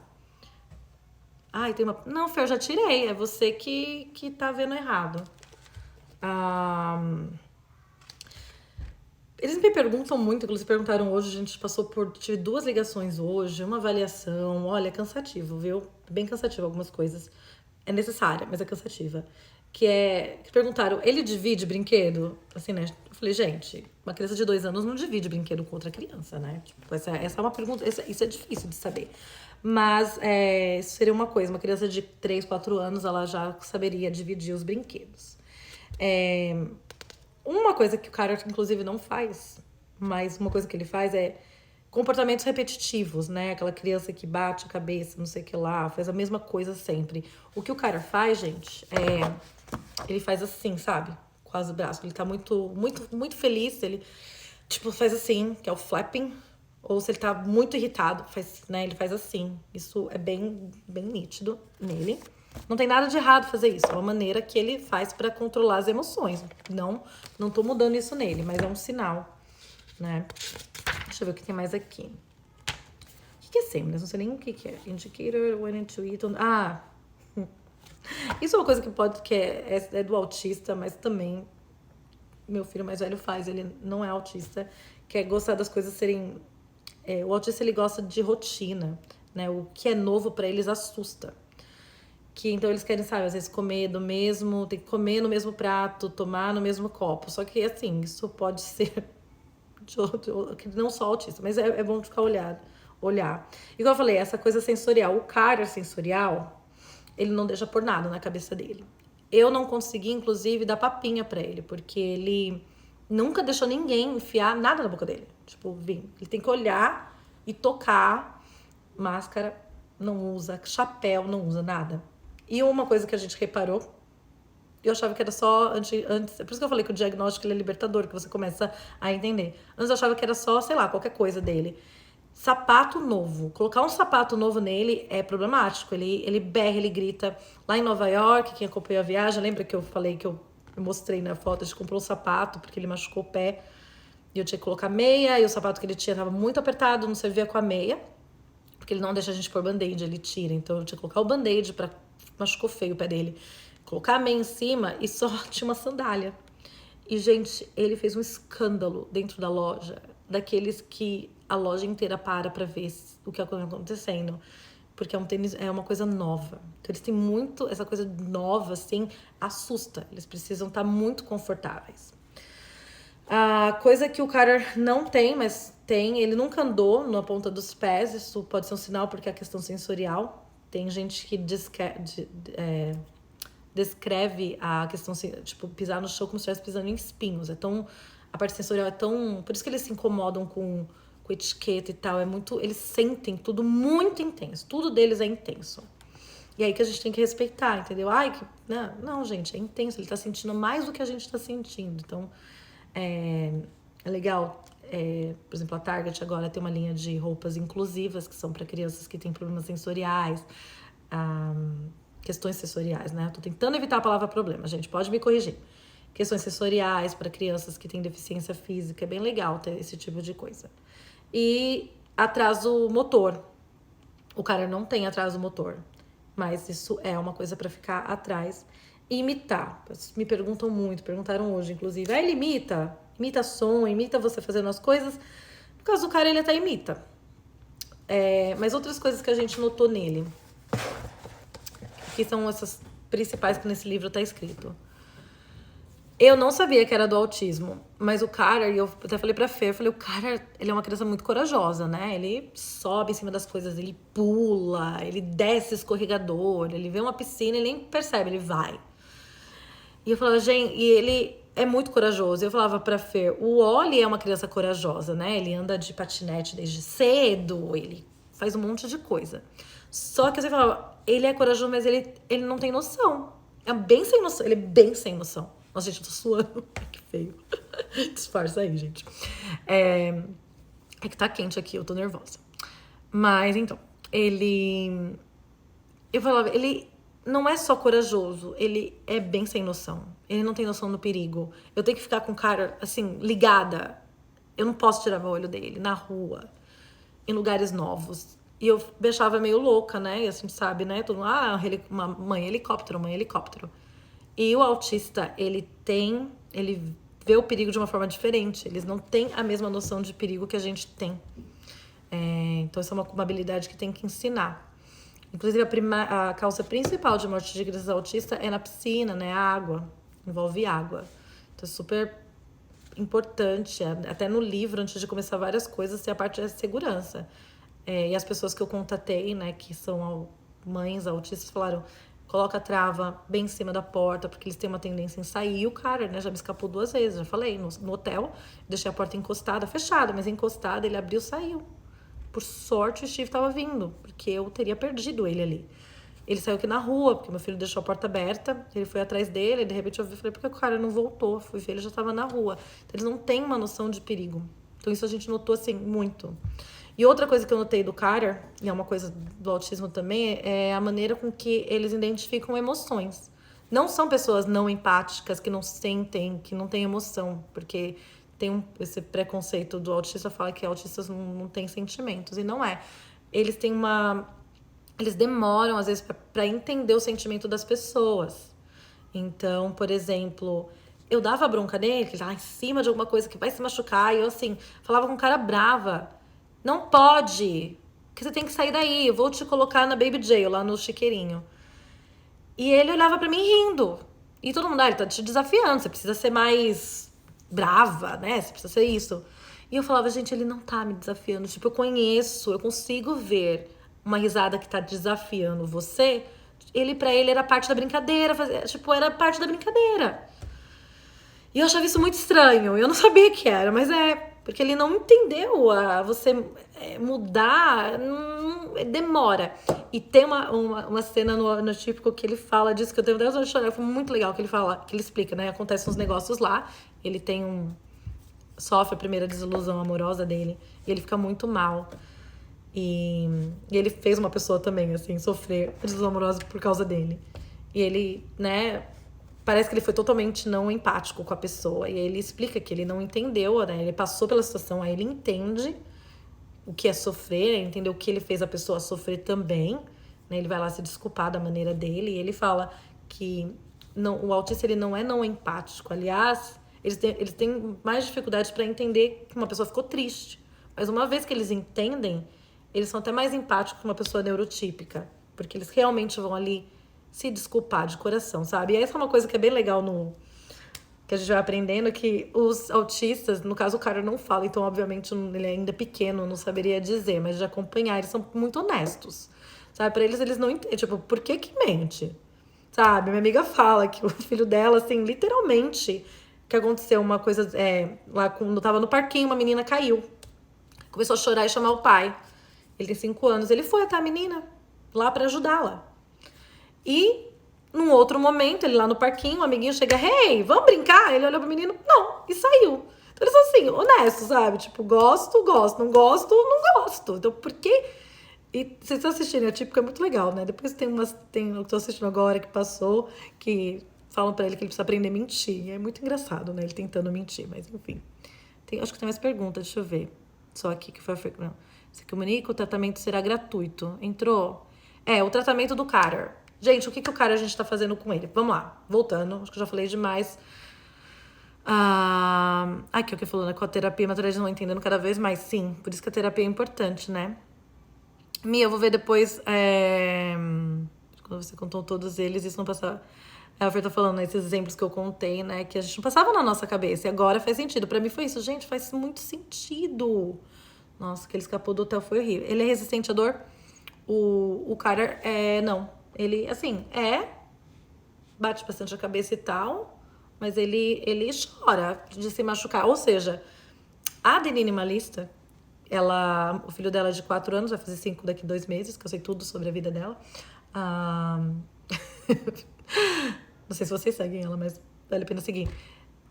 Ai, tem uma... Não, Fer, eu já tirei. É você que tá vendo errado. Ah, eles me perguntam muito, inclusive perguntaram hoje, a gente tive 2 ligações hoje, uma avaliação, olha, é cansativo, viu? Bem cansativo algumas coisas. É necessária, mas é cansativa. Que perguntaram, ele divide brinquedo? Assim, né? Eu falei, gente, uma criança de 2 anos não divide brinquedo com outra criança, né? Tipo, essa é uma pergunta, isso é difícil de saber. Mas isso seria uma coisa, uma criança de 3, 4 anos, ela já saberia dividir os brinquedos. Uma coisa que o cara, inclusive, não faz, mas uma coisa que ele faz é comportamentos repetitivos, né? Aquela criança que bate a cabeça, não sei o que lá, faz a mesma coisa sempre. O que o cara faz, gente, ele faz assim, sabe? Quase o braço. Ele tá muito, muito, muito feliz, ele, tipo, faz assim, que é o flapping. Ou se ele tá muito irritado, né? Ele faz assim. Isso é bem, bem nítido nele. Não tem nada de errado fazer isso. É uma maneira que ele faz pra controlar as emoções. Não tô mudando isso nele, mas é um sinal, né? Deixa eu ver o que tem mais aqui. O que é sameness? Não sei nem o que é. Indicator, when to eat on... Isso é uma coisa que é do autista, mas também meu filho mais velho faz. Ele não é autista, que é gostar das coisas serem... o autista, ele gosta de rotina, né? O que é novo pra eles assusta. Então eles querem, sabe, às vezes comer do mesmo... Tem que comer no mesmo prato, tomar no mesmo copo. Só que, assim, isso pode ser... não só autista, mas é bom ficar olhar. Igual eu falei, essa coisa sensorial, o cara sensorial, ele não deixa por nada na cabeça dele. Eu não consegui, inclusive, dar papinha pra ele, porque ele nunca deixou ninguém enfiar nada na boca dele. Tipo, ele tem que olhar e tocar. Máscara não usa, chapéu não usa, nada. E uma coisa que a gente reparou, eu achava que era só antes. Por isso que eu falei que o diagnóstico ele é libertador, que você começa a entender. Antes eu achava que era só, sei lá, qualquer coisa dele. Sapato novo. Colocar um sapato novo nele é problemático. Ele berra, ele grita. Lá em Nova York, quem acompanhou a viagem, lembra que eu falei que eu mostrei na foto? A gente comprou um sapato porque ele machucou o pé. E eu tinha que colocar meia. E o sapato que ele tinha tava muito apertado, não servia com a meia. Porque ele não deixa a gente pôr band-aid, ele tira. Então eu tinha que colocar o band-aid pra... Machucou feio o pé dele. Colocar a meia em cima e só tinha uma sandália. E, gente, ele fez um escândalo dentro da loja, daqueles que a loja inteira pra ver o que está acontecendo. Porque é um tênis, é uma coisa nova. Então, eles têm muito, essa coisa nova, assim, assusta. Eles precisam estar muito confortáveis. A coisa que o cara não tem, mas tem, ele nunca andou na ponta dos pés. Isso pode ser um sinal porque é a questão sensorial. Tem gente que descreve a questão, tipo, pisar no chão como se estivesse pisando em espinhos. A parte sensorial é tão... Por isso que eles se incomodam com etiqueta e tal. Eles sentem tudo muito intenso. Tudo deles é intenso. E aí que a gente tem que respeitar, entendeu? Não, gente, é intenso. Ele tá sentindo mais do que a gente tá sentindo. Então, é legal. Por exemplo, a Target agora tem uma linha de roupas inclusivas, que são para crianças que têm problemas sensoriais. Questões sensoriais, né? Tô tentando evitar a palavra problema, gente, pode me corrigir. Questões sensoriais para crianças que têm deficiência física, é bem legal ter esse tipo de coisa. E atraso motor. O cara não tem atraso motor, mas isso é uma coisa para ficar atrás. E imitar. Me perguntaram hoje, inclusive. Ele imita? Imita som, imita você fazendo as coisas. No caso do cara, ele até imita. Mas outras coisas que a gente notou nele, que são essas principais que nesse livro tá escrito. Eu não sabia que era do autismo, mas o cara, e eu até falei pra Fê, o cara, ele é uma criança muito corajosa, né? Ele sobe em cima das coisas, ele pula, ele desce escorregador, ele vê uma piscina, ele nem percebe, ele vai. E eu falava, gente, e ele é muito corajoso. Eu falava pra Fê, o Oli é uma criança corajosa, né? Ele anda de patinete desde cedo, ele faz um monte de coisa. Só que você falava, ele é corajoso, mas ele não tem noção. É bem sem noção, ele é bem sem noção. Nossa, gente, eu tô suando. Que feio. Disfarça aí, gente. É que tá quente aqui, eu tô nervosa. Mas, então, eu falava, ele não é só corajoso, ele é bem sem noção. Ele não tem noção do perigo. Eu tenho que ficar com o cara, assim, ligada. Eu não posso tirar meu olho dele, na rua, em lugares novos. E eu me achava meio louca, né? E a gente sabe, né? Todo mundo, uma mãe helicóptero. E o autista, ele vê o perigo de uma forma diferente. Eles não têm a mesma noção de perigo que a gente tem. Então, isso é uma habilidade que tem que ensinar. Inclusive, a causa principal de morte de crianças autistas é na piscina, né? A água. Envolve água. Então, é super importante. Até no livro, antes de começar várias coisas, tem a parte da segurança. E as pessoas que eu contatei, né? Que são mães autistas, falaram... Coloca a trava bem em cima da porta, porque eles têm uma tendência em sair. E o cara, né, já me escapou 2 vezes. Já falei, no hotel, deixei a porta encostada, fechada, mas encostada, ele abriu e saiu. Por sorte, o Steve tava vindo, porque eu teria perdido ele ali. Ele saiu aqui na rua, porque meu filho deixou a porta aberta, ele foi atrás dele, e de repente eu falei, por que o cara não voltou? Fui ver, ele já tava na rua. Então, eles não têm uma noção de perigo. Então, isso a gente notou, assim, muito. E outra coisa que eu notei do Carter, e é uma coisa do autismo também, é a maneira com que eles identificam emoções. Não são pessoas não empáticas, que não sentem, que não têm emoção, porque tem esse preconceito do autista, fala que autistas não têm sentimentos, e não é. Eles têm eles demoram, às vezes, para entender o sentimento das pessoas. Então, por exemplo, eu dava bronca nele, que ele tava em cima de alguma coisa que vai se machucar, e eu, assim, falava com cara brava. Não pode, que você tem que sair daí, eu vou te colocar na Baby Jail, lá no chiqueirinho. E ele olhava pra mim rindo. E todo mundo, ele tá te desafiando, você precisa ser mais brava, né? Você precisa ser isso. E eu falava, gente, ele não tá me desafiando. Tipo, eu consigo ver uma risada que tá desafiando você. Pra ele era parte da brincadeira, era parte da brincadeira. E eu achava isso muito estranho. Eu não sabia que era, mas porque ele não entendeu você mudar, demora. E tem uma cena no Típico que ele fala disso, que eu tenho vontade de chorar. Foi muito legal que ele fala, que ele explica, né? Acontecem uns negócios lá, ele sofre a primeira desilusão amorosa dele, e ele fica muito mal. E ele fez uma pessoa também, assim, sofrer desilusão amorosa por causa dele. E ele, né... Parece que ele foi totalmente não empático com a pessoa. E aí ele explica que ele não entendeu, né? Ele passou pela situação, aí ele entende o que é sofrer, entendeu o que ele fez a pessoa sofrer também. Né? Ele vai lá se desculpar da maneira dele. E ele fala que o autista ele não é não empático. Aliás, eles têm mais dificuldade para entender que uma pessoa ficou triste. Mas uma vez que eles entendem, eles são até mais empáticos que uma pessoa neurotípica. Porque eles realmente vão ali se desculpar de coração, sabe? E essa é uma coisa que é bem legal que a gente vai aprendendo, que os autistas, no caso o cara não fala, então obviamente ele é ainda pequeno, não saberia dizer, mas de acompanhar, eles são muito honestos, sabe? Pra eles não entendem, tipo, por que mente? Sabe? Minha amiga fala que o filho dela, assim, literalmente, que aconteceu uma coisa, lá quando tava no parquinho, uma menina caiu, começou a chorar e chamar o pai. Ele tem 5 anos, ele foi até a menina, lá pra ajudá-la. E, num outro momento, ele lá no parquinho, o amiguinho chega, hey, vamos brincar? Ele olhou pro menino, não, e saiu. Então eles são assim, honestos, sabe? Tipo, gosto, não gosto, não gosto. Então, por quê? E vocês estão assistindo, a Típico é muito legal, né? Depois eu tô assistindo agora, que passou, que falam pra ele que ele precisa aprender a mentir. E é muito engraçado, né? Ele tentando mentir, mas enfim. Acho que tem mais perguntas, deixa eu ver. Só aqui que foi a... Não. Se comunica, o tratamento será gratuito. Entrou? O tratamento do Carter. Gente, o que o cara a gente tá fazendo com ele? Vamos lá, voltando, acho que eu já falei demais. Aqui o que falou, né? Com a terapia, a maturidade não entendendo cada vez mais. Sim, por isso que a terapia é importante, né? Mia, eu vou ver depois. Quando você contou todos eles, isso não passava. A Fer tá falando, né, esses exemplos que eu contei, né? Que a gente não passava na nossa cabeça. E agora faz sentido. Pra mim foi isso, gente, faz muito sentido. Nossa, que ele escapou do hotel foi horrível. Ele é resistente à dor? O Carter não. Ele, assim, bate bastante a cabeça e tal, mas ele chora de se machucar. Ou seja, a Denine Malista, o filho dela é de 4 anos, vai fazer 5 daqui 2 meses, que eu sei tudo sobre a vida dela. Não sei se vocês seguem ela, mas vale a pena seguir.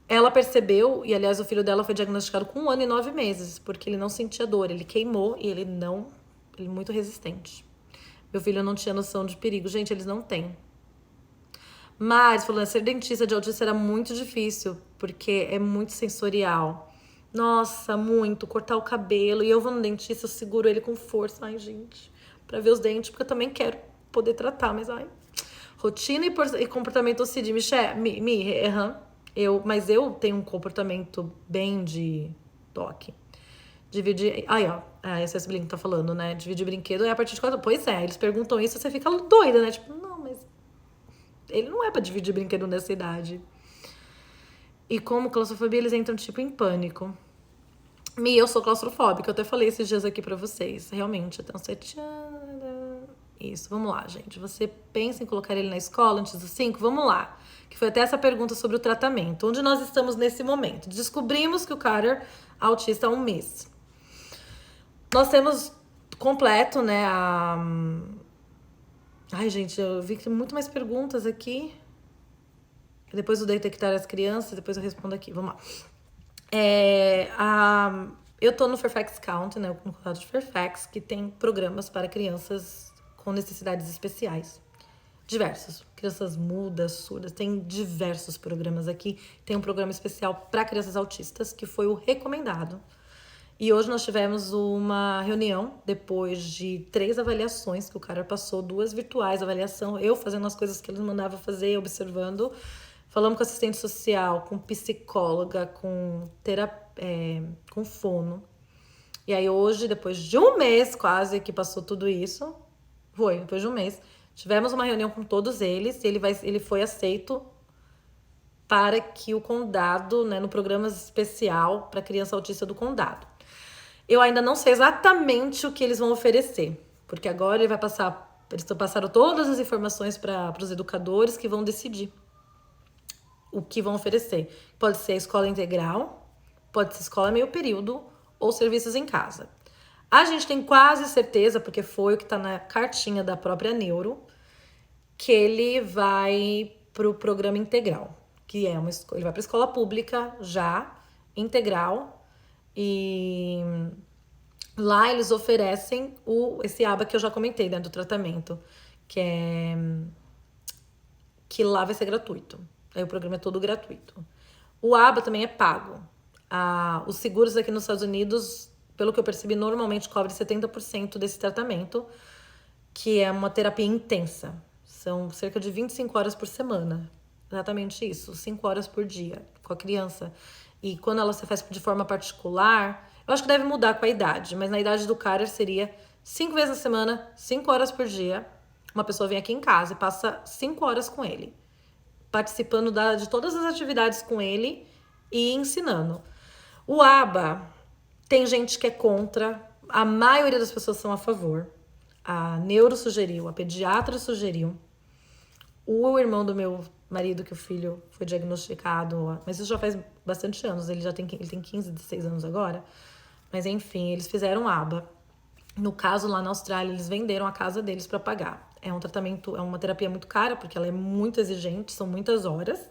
Ela percebeu, e aliás o filho dela foi diagnosticado com 1 ano e 9 meses, porque ele não sentia dor, ele queimou e ele é muito resistente. Meu filho não tinha noção de perigo. Gente, eles não têm. Mas, falando, ser dentista de autista era muito difícil, porque é muito sensorial. Nossa, muito. Cortar o cabelo. E eu vou no dentista, eu seguro ele com força. Ai, gente. Pra ver os dentes, porque eu também quero poder tratar, mas ai. Rotina e comportamento OCD. Mas eu tenho um comportamento bem de toque. Dividir. Aí, ó. Esse é o Blinco tá falando, né? Dividir brinquedo é a partir de 4. Pois é, eles perguntam isso, você fica doida, né? Tipo, não, mas. Ele não é pra dividir brinquedo nessa idade. E como claustrofobia, eles entram tipo em pânico. Eu sou claustrofóbica, eu até falei esses dias aqui pra vocês. Realmente, então você. Isso, vamos lá, gente. Você pensa em colocar ele na escola antes dos 5? Vamos lá. Que foi até essa pergunta sobre o tratamento. Onde nós estamos nesse momento? Descobrimos que o Carter autista há 1 mês. Nós temos completo, né, Ai, gente, eu vi que tem muito mais perguntas aqui. Depois eu detectar as crianças, depois eu respondo aqui. Vamos lá. Eu tô no Fairfax County, né, no condado de Fairfax, que tem programas para crianças com necessidades especiais. Diversos. Crianças mudas, surdas. Tem diversos programas aqui. Tem um programa especial para crianças autistas, que foi o recomendado. E hoje nós tivemos uma reunião, depois de 3 avaliações que o cara passou, 2 virtuais, avaliação, eu fazendo as coisas que ele mandava fazer, observando. Falamos com assistente social, com psicóloga, com com fono. E aí hoje, depois de 1 mês quase que passou tudo isso, depois de 1 mês, tivemos uma reunião com todos eles e ele foi aceito para que o condado, né, no programa especial para criança autista do condado. Eu ainda não sei exatamente o que eles vão oferecer, porque agora eles passaram todas as informações para os educadores que vão decidir o que vão oferecer. Pode ser a escola integral, pode ser escola meio período ou serviços em casa. A gente tem quase certeza, porque foi o que está na cartinha da própria Neuro, que ele vai para o programa integral, que é ele vai para a escola pública já, integral, e lá eles oferecem esse aba que eu já comentei, né, do tratamento, que lá vai ser gratuito. Aí o programa é todo gratuito. O aba também é pago. Os seguros aqui nos Estados Unidos, pelo que eu percebi, normalmente cobre 70% desse tratamento, que é uma terapia intensa. São cerca de 25 horas por semana. Exatamente isso, 5 horas por dia com a criança. E quando ela se faz de forma particular, eu acho que deve mudar com a idade, mas na idade do Carter seria 5 vezes na semana, 5 horas por dia. Uma pessoa vem aqui em casa e passa 5 horas com ele, participando de todas as atividades com ele e ensinando. O ABA, tem gente que é contra, a maioria das pessoas são a favor. A neuro sugeriu, a pediatra sugeriu. O irmão do meu marido, que o filho foi diagnosticado, mas isso já faz bastante anos, ele tem 15, 16 anos agora. Mas enfim, eles fizeram ABA. No caso, lá na Austrália, eles venderam a casa deles para pagar. É um tratamento, é uma terapia muito cara, porque ela é muito exigente, são muitas horas.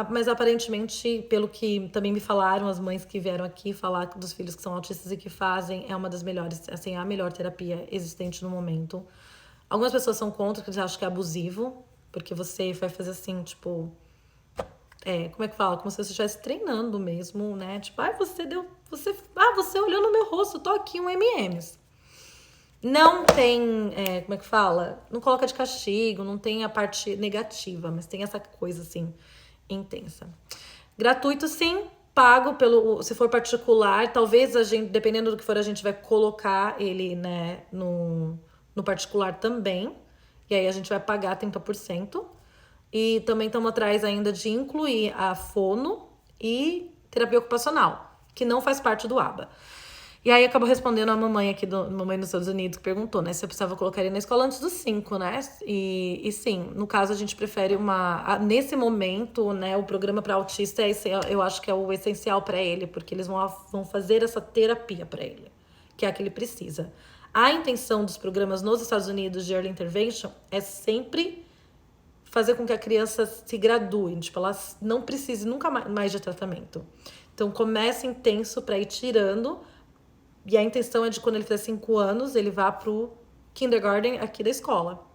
Mas aparentemente, pelo que também me falaram, as mães que vieram aqui falar dos filhos que são autistas e que fazem, é uma das melhores, assim, a melhor terapia existente no momento. Algumas pessoas são contra, porque eles acham que é abusivo, porque você vai fazer assim, tipo... como é que fala? Como se você estivesse treinando mesmo, né? Tipo, você olhou no meu rosto, tô aqui um M&M's. Não tem, como é que fala? Não coloca de castigo, não tem a parte negativa, mas tem essa coisa, assim, intensa. Gratuito, sim. Pago se for particular. Talvez a gente, dependendo do que for, a gente vai colocar ele, né, no particular também. E aí a gente vai pagar 30%. E também estamos atrás ainda de incluir a fono e terapia ocupacional, que não faz parte do ABA. E aí acabou respondendo a mamãe aqui, mamãe nos Estados Unidos, que perguntou, né, se eu precisava colocar ele na escola antes dos 5, né? E sim, no caso a gente prefere nesse momento, né, o programa para autista, eu acho que é o essencial para ele, porque eles vão fazer essa terapia para ele, que é a que ele precisa. A intenção dos programas nos Estados Unidos de Early Intervention é sempre fazer com que a criança se gradue, tipo, ela não precise nunca mais de tratamento. Então, começa intenso para ir tirando, e a intenção é de quando ele fizer 5 anos, ele vá pro kindergarten aqui da escola.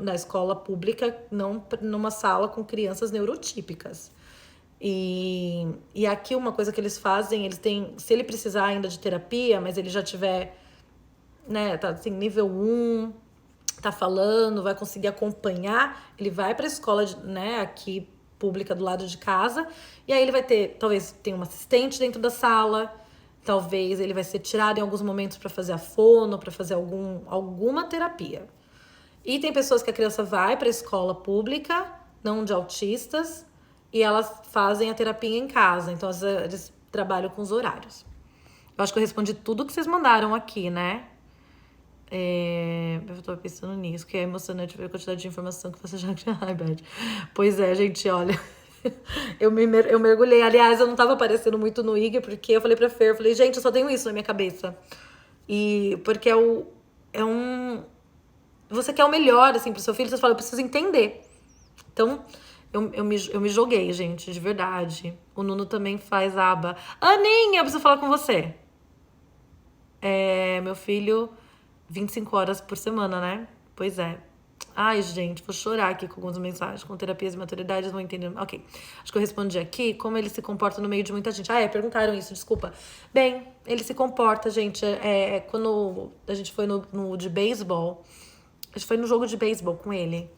Na escola pública, não numa sala com crianças neurotípicas. E aqui uma coisa que eles fazem, eles têm, se ele precisar ainda de terapia, mas ele já tiver, né, tá assim, nível 1, tá falando, vai conseguir acompanhar, ele vai pra escola, né, aqui pública do lado de casa, e aí ele vai ter, talvez tenha uma assistente dentro da sala, talvez ele vai ser tirado em alguns momentos para fazer a fono, para fazer alguma terapia. E tem pessoas que a criança vai para a escola pública, não de autistas, e elas fazem a terapia em casa. Então, eles trabalham com os horários. Eu acho que eu respondi tudo que vocês mandaram aqui, né? Eu tô pensando nisso, que é emocionante ver a quantidade de informação que você já tinha. Ai, Beth. Pois é, gente, olha. Eu mergulhei. Aliás, eu não tava aparecendo muito no IG, porque eu falei pra Fer, eu falei, gente, eu só tenho isso na minha cabeça. E porque é um. Você quer o melhor, assim, pro seu filho, você fala, eu preciso entender. Então, eu me joguei, gente, de verdade. O Nuno também faz aba. Aninha, eu preciso falar com você. Meu filho, 25 horas por semana, né? Pois é. Ai, gente, vou chorar aqui com algumas mensagens. Com terapias e maturidade, vão entender. Ok. Acho que eu respondi aqui como ele se comporta no meio de muita gente. Perguntaram isso, desculpa. Bem, ele se comporta, gente. Quando a gente foi no de beisebol, a gente foi no jogo de beisebol com ele.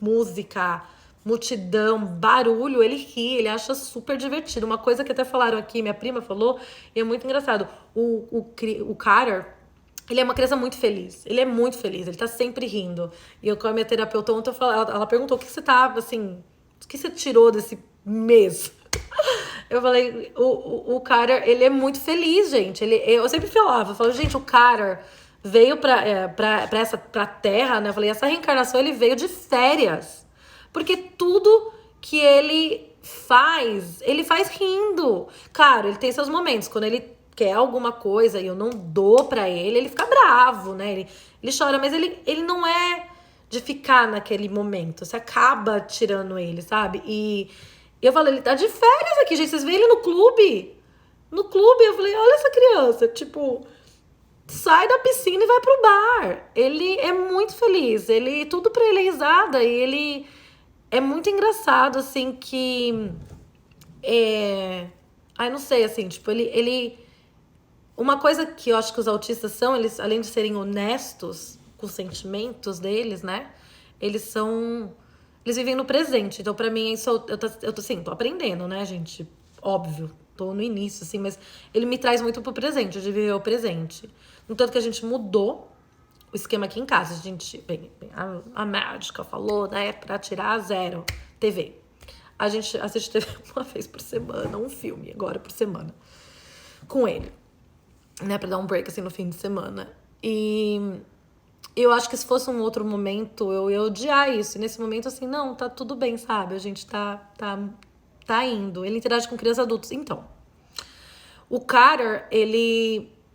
Música, multidão, barulho, ele ri, ele acha super divertido. Uma coisa que até falaram aqui, minha prima falou, e é muito engraçado. O Carter, ele é uma criança muito feliz. Ele é muito feliz, ele tá sempre rindo. E eu com a minha terapeuta ontem, ela perguntou o que você tá, assim, o que você tirou desse mês? Eu falei, o Carter, ele é muito feliz, gente. Eu sempre falava, gente, o Carter veio pra Terra, né? Eu falei, essa reencarnação, ele veio de férias. Porque tudo que ele faz rindo. Claro, ele tem seus momentos. Quando ele quer alguma coisa e eu não dou pra ele fica bravo, né? Ele chora, mas ele não é de ficar naquele momento. Você acaba tirando ele, sabe? E eu falei, ele tá de férias aqui, gente. Vocês veem ele no clube? No clube, eu falei, olha essa criança, tipo, sai da piscina e vai pro bar. Ele é muito feliz. Tudo pra ele é risada. E ele é muito engraçado, assim, que não sei, assim, tipo, uma coisa que eu acho que os autistas são, eles, além de serem honestos com os sentimentos deles, né? Eles vivem no presente. Então, pra mim, isso, eu tô assim, tô aprendendo, né, gente? Óbvio, tô no início, assim, mas ele me traz muito pro presente, de viver o presente. No tanto que a gente mudou o esquema aqui em casa. A gente, a médica falou, né, pra tirar 0 TV. A gente assiste TV uma vez por semana, um filme agora por semana, com ele, né, pra dar um break, assim, no fim de semana. E eu acho que se fosse um outro momento, eu ia odiar isso. E nesse momento, assim, não, tá tudo bem, sabe? A gente tá indo. Ele interage com crianças e adultos. Então, o Carter,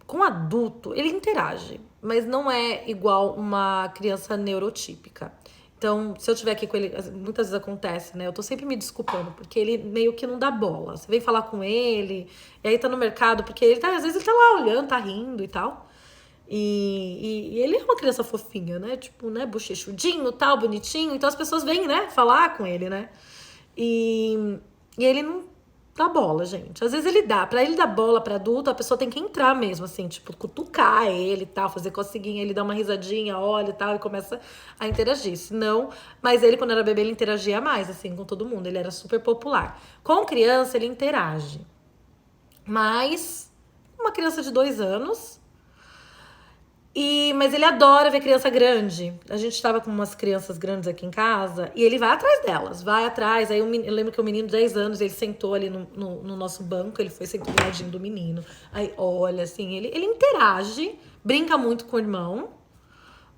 com adulto, ele interage, mas não é igual uma criança neurotípica. Então, se eu estiver aqui com ele, muitas vezes acontece, né? Eu tô sempre me desculpando, porque ele meio que não dá bola. Você vem falar com ele, e aí tá no mercado, porque às vezes ele tá lá olhando, tá rindo e tal. E ele é uma criança fofinha, né? Tipo, né? Bochechudinho, tal, bonitinho. Então as pessoas vêm, né? Falar com ele, né? E ele não dá bola, gente. Às vezes ele dá. Pra ele dar bola pra adulto, a pessoa tem que entrar mesmo, assim, tipo, cutucar ele e tal, fazer coceguinha, ele dá uma risadinha, olha e tal, e começa a interagir. Senão, mas ele, quando era bebê, ele interagia mais, assim, com todo mundo. Ele era super popular. Com criança, ele interage. Mas, uma criança de 2 anos. Mas ele adora ver criança grande. A gente tava com umas crianças grandes aqui em casa e ele vai atrás delas, vai atrás. Aí eu lembro que o menino de 10 anos, ele sentou ali no nosso banco, ele foi sentar do ladinho do menino. Aí, olha, assim, ele interage, brinca muito com o irmão,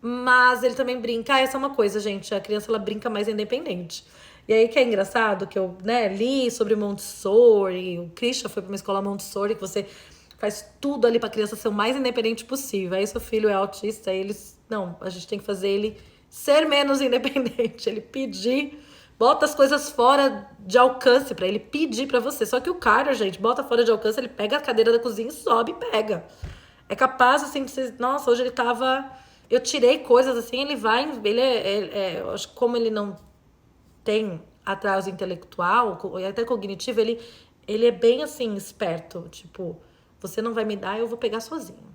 mas ele também brinca. Essa é uma coisa, gente, a criança, ela brinca mais independente. E aí que é engraçado, que eu, né, li sobre Montessori, o Christian foi pra uma escola Montessori, que você faz tudo ali pra criança ser o mais independente possível. Aí seu filho é autista, aí não, a gente tem que fazer ele ser menos independente. Ele pedir, bota as coisas fora de alcance pra ele pedir pra você. Só que o cara, gente, bota fora de alcance, ele pega a cadeira da cozinha e sobe e pega. É capaz, assim, de você... Nossa, hoje ele tava... Eu tirei coisas assim, ele vai... eu acho que como ele não tem atraso intelectual, até cognitivo, ele é bem, assim, esperto. Tipo... Você não vai me dar, eu vou pegar sozinho,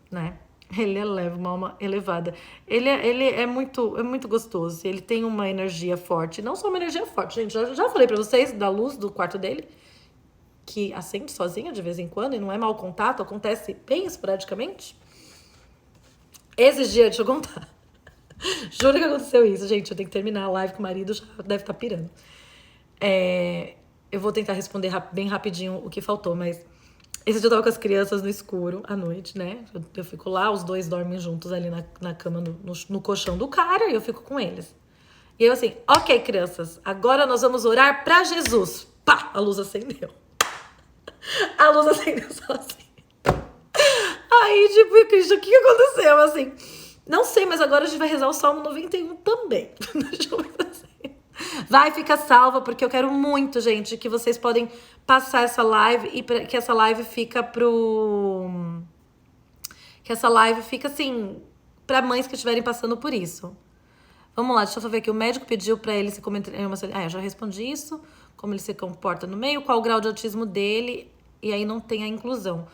né? Ele eleva uma alma elevada. Ele é muito gostoso. Ele tem uma energia forte. Não só uma energia forte, gente. Já falei pra vocês da luz do quarto dele, que acende sozinha de vez em quando e não é mau contato, acontece bem esporadicamente. Esses dias, deixa eu contar. Juro que aconteceu isso, gente. Eu tenho que terminar a live, que o marido já deve estar pirando. Eu vou tentar responder bem rapidinho o que faltou, mas esse dia eu tava com as crianças no escuro à noite, né? Eu fico lá, os dois dormem juntos ali na cama, no colchão do cara, e eu fico com eles. E eu assim, ok, crianças, agora nós vamos orar pra Jesus. Pá, a luz acendeu. A luz acendeu sozinha. Aí, tipo, Cristo, o que aconteceu? Assim, não sei, mas agora a gente vai rezar o Salmo 91 também. Deixa eu fazer. Vai, fica salva, porque eu quero muito, gente, que vocês podem passar essa live e que essa live fica que essa live fica, assim, pra mães que estiverem passando por isso. Vamos lá, deixa eu só ver aqui. O médico pediu pra ele se comentar. Eu já respondi isso. Como ele se comporta no meio, qual o grau de autismo dele, e aí não tem a inclusão.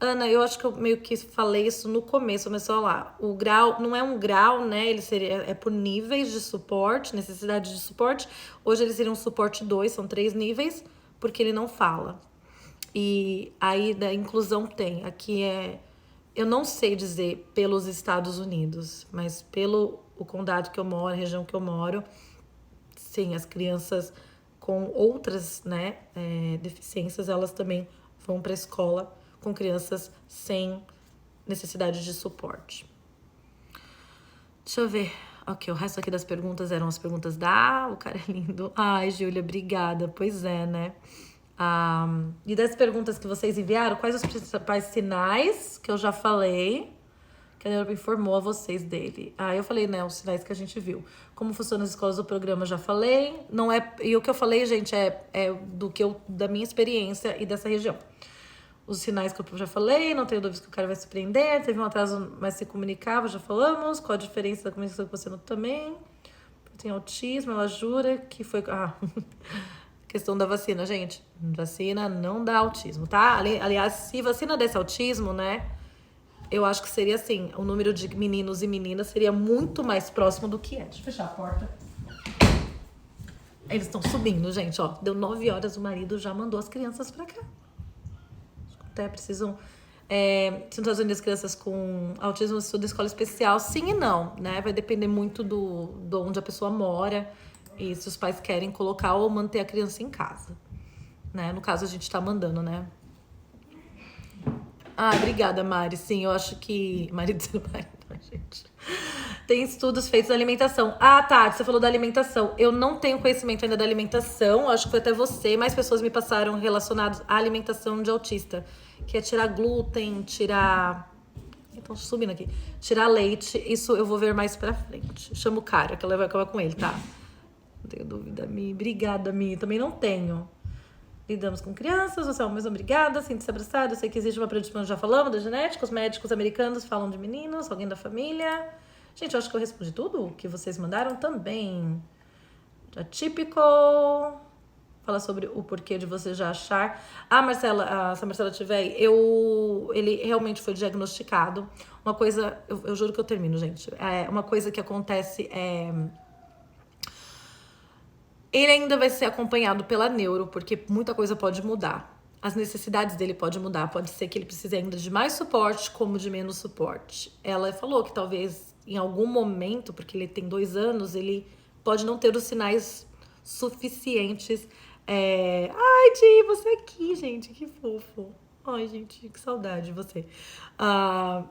Ana, eu acho que eu meio que falei isso no começo, mas só lá. O grau não é um grau, né? Ele é por níveis de suporte, necessidade de suporte. Hoje ele seria um suporte 2, são 3 níveis, porque ele não fala. E aí da inclusão tem. Aqui eu não sei dizer pelos Estados Unidos, mas pelo o condado que eu moro, a região que eu moro, sim, as crianças com outras, né, deficiências, elas também vão para a escola com crianças sem necessidade de suporte. Deixa eu ver. Ok, o resto aqui das perguntas eram as perguntas o cara é lindo. Ai, Júlia, obrigada. Pois é, né? E das perguntas que vocês enviaram, quais os principais sinais que eu já falei, que a Neuropa informou a vocês dele? Eu falei, né, os sinais que a gente viu. Como funciona as escolas do programa, eu já falei. Não é, e o que eu falei, gente, é da minha experiência e dessa região. Os sinais que eu já falei, não tenho dúvidas que o cara vai se surpreender. Teve um atraso, mas se comunicava, já falamos. Qual a diferença da comunicação que você notou também? Tem autismo, ela jura que foi... questão da vacina, gente. Vacina não dá autismo, tá? Aliás, se vacina desse autismo, né? Eu acho que seria assim, o número de meninos e meninas seria muito mais próximo do que é. Deixa eu fechar a porta. Eles estão subindo, gente, ó. Deu 9 horas, o marido já mandou as crianças pra cá. Até precisam... se nos Estados Unidos crianças com autismo estudam escola especial, sim e não, né? Vai depender muito de onde a pessoa mora e se os pais querem colocar ou manter a criança em casa, né? No caso, a gente tá mandando, né? Obrigada, Mari. Sim, eu acho que... Marido, gente. Tem estudos feitos da alimentação. Tá, você falou da alimentação. Eu não tenho conhecimento ainda da alimentação. Acho que foi até você. Mais pessoas me passaram relacionadas à alimentação de autista. Que é tirar glúten, tirar... Então, subindo aqui. Tirar leite. Isso eu vou ver mais pra frente. Chamo o cara, que ela vai acabar com ele, tá? Não tenho dúvida, Mi. Obrigada, Mi. Também não tenho. Lidamos com crianças, você é uma obrigada, sinta-se abraçada. Eu sei que existe uma predisposição, já falamos, da genética. Os médicos americanos falam de meninos, alguém da família. Gente, eu acho que eu respondi tudo que vocês mandaram também. Atípico. Fala sobre o porquê de você já achar. Marcela, se a Marcela tiver aí, ele realmente foi diagnosticado. Uma coisa, eu juro que eu termino, gente. Uma coisa que acontece ele ainda vai ser acompanhado pela neuro, porque muita coisa pode mudar. As necessidades dele podem mudar. Pode ser que ele precise ainda de mais suporte, como de menos suporte. Ela falou que talvez em algum momento, porque ele tem 2 anos, ele pode não ter os sinais suficientes. Ai, Di, você aqui, gente, que fofo. Ai, gente, que saudade de você.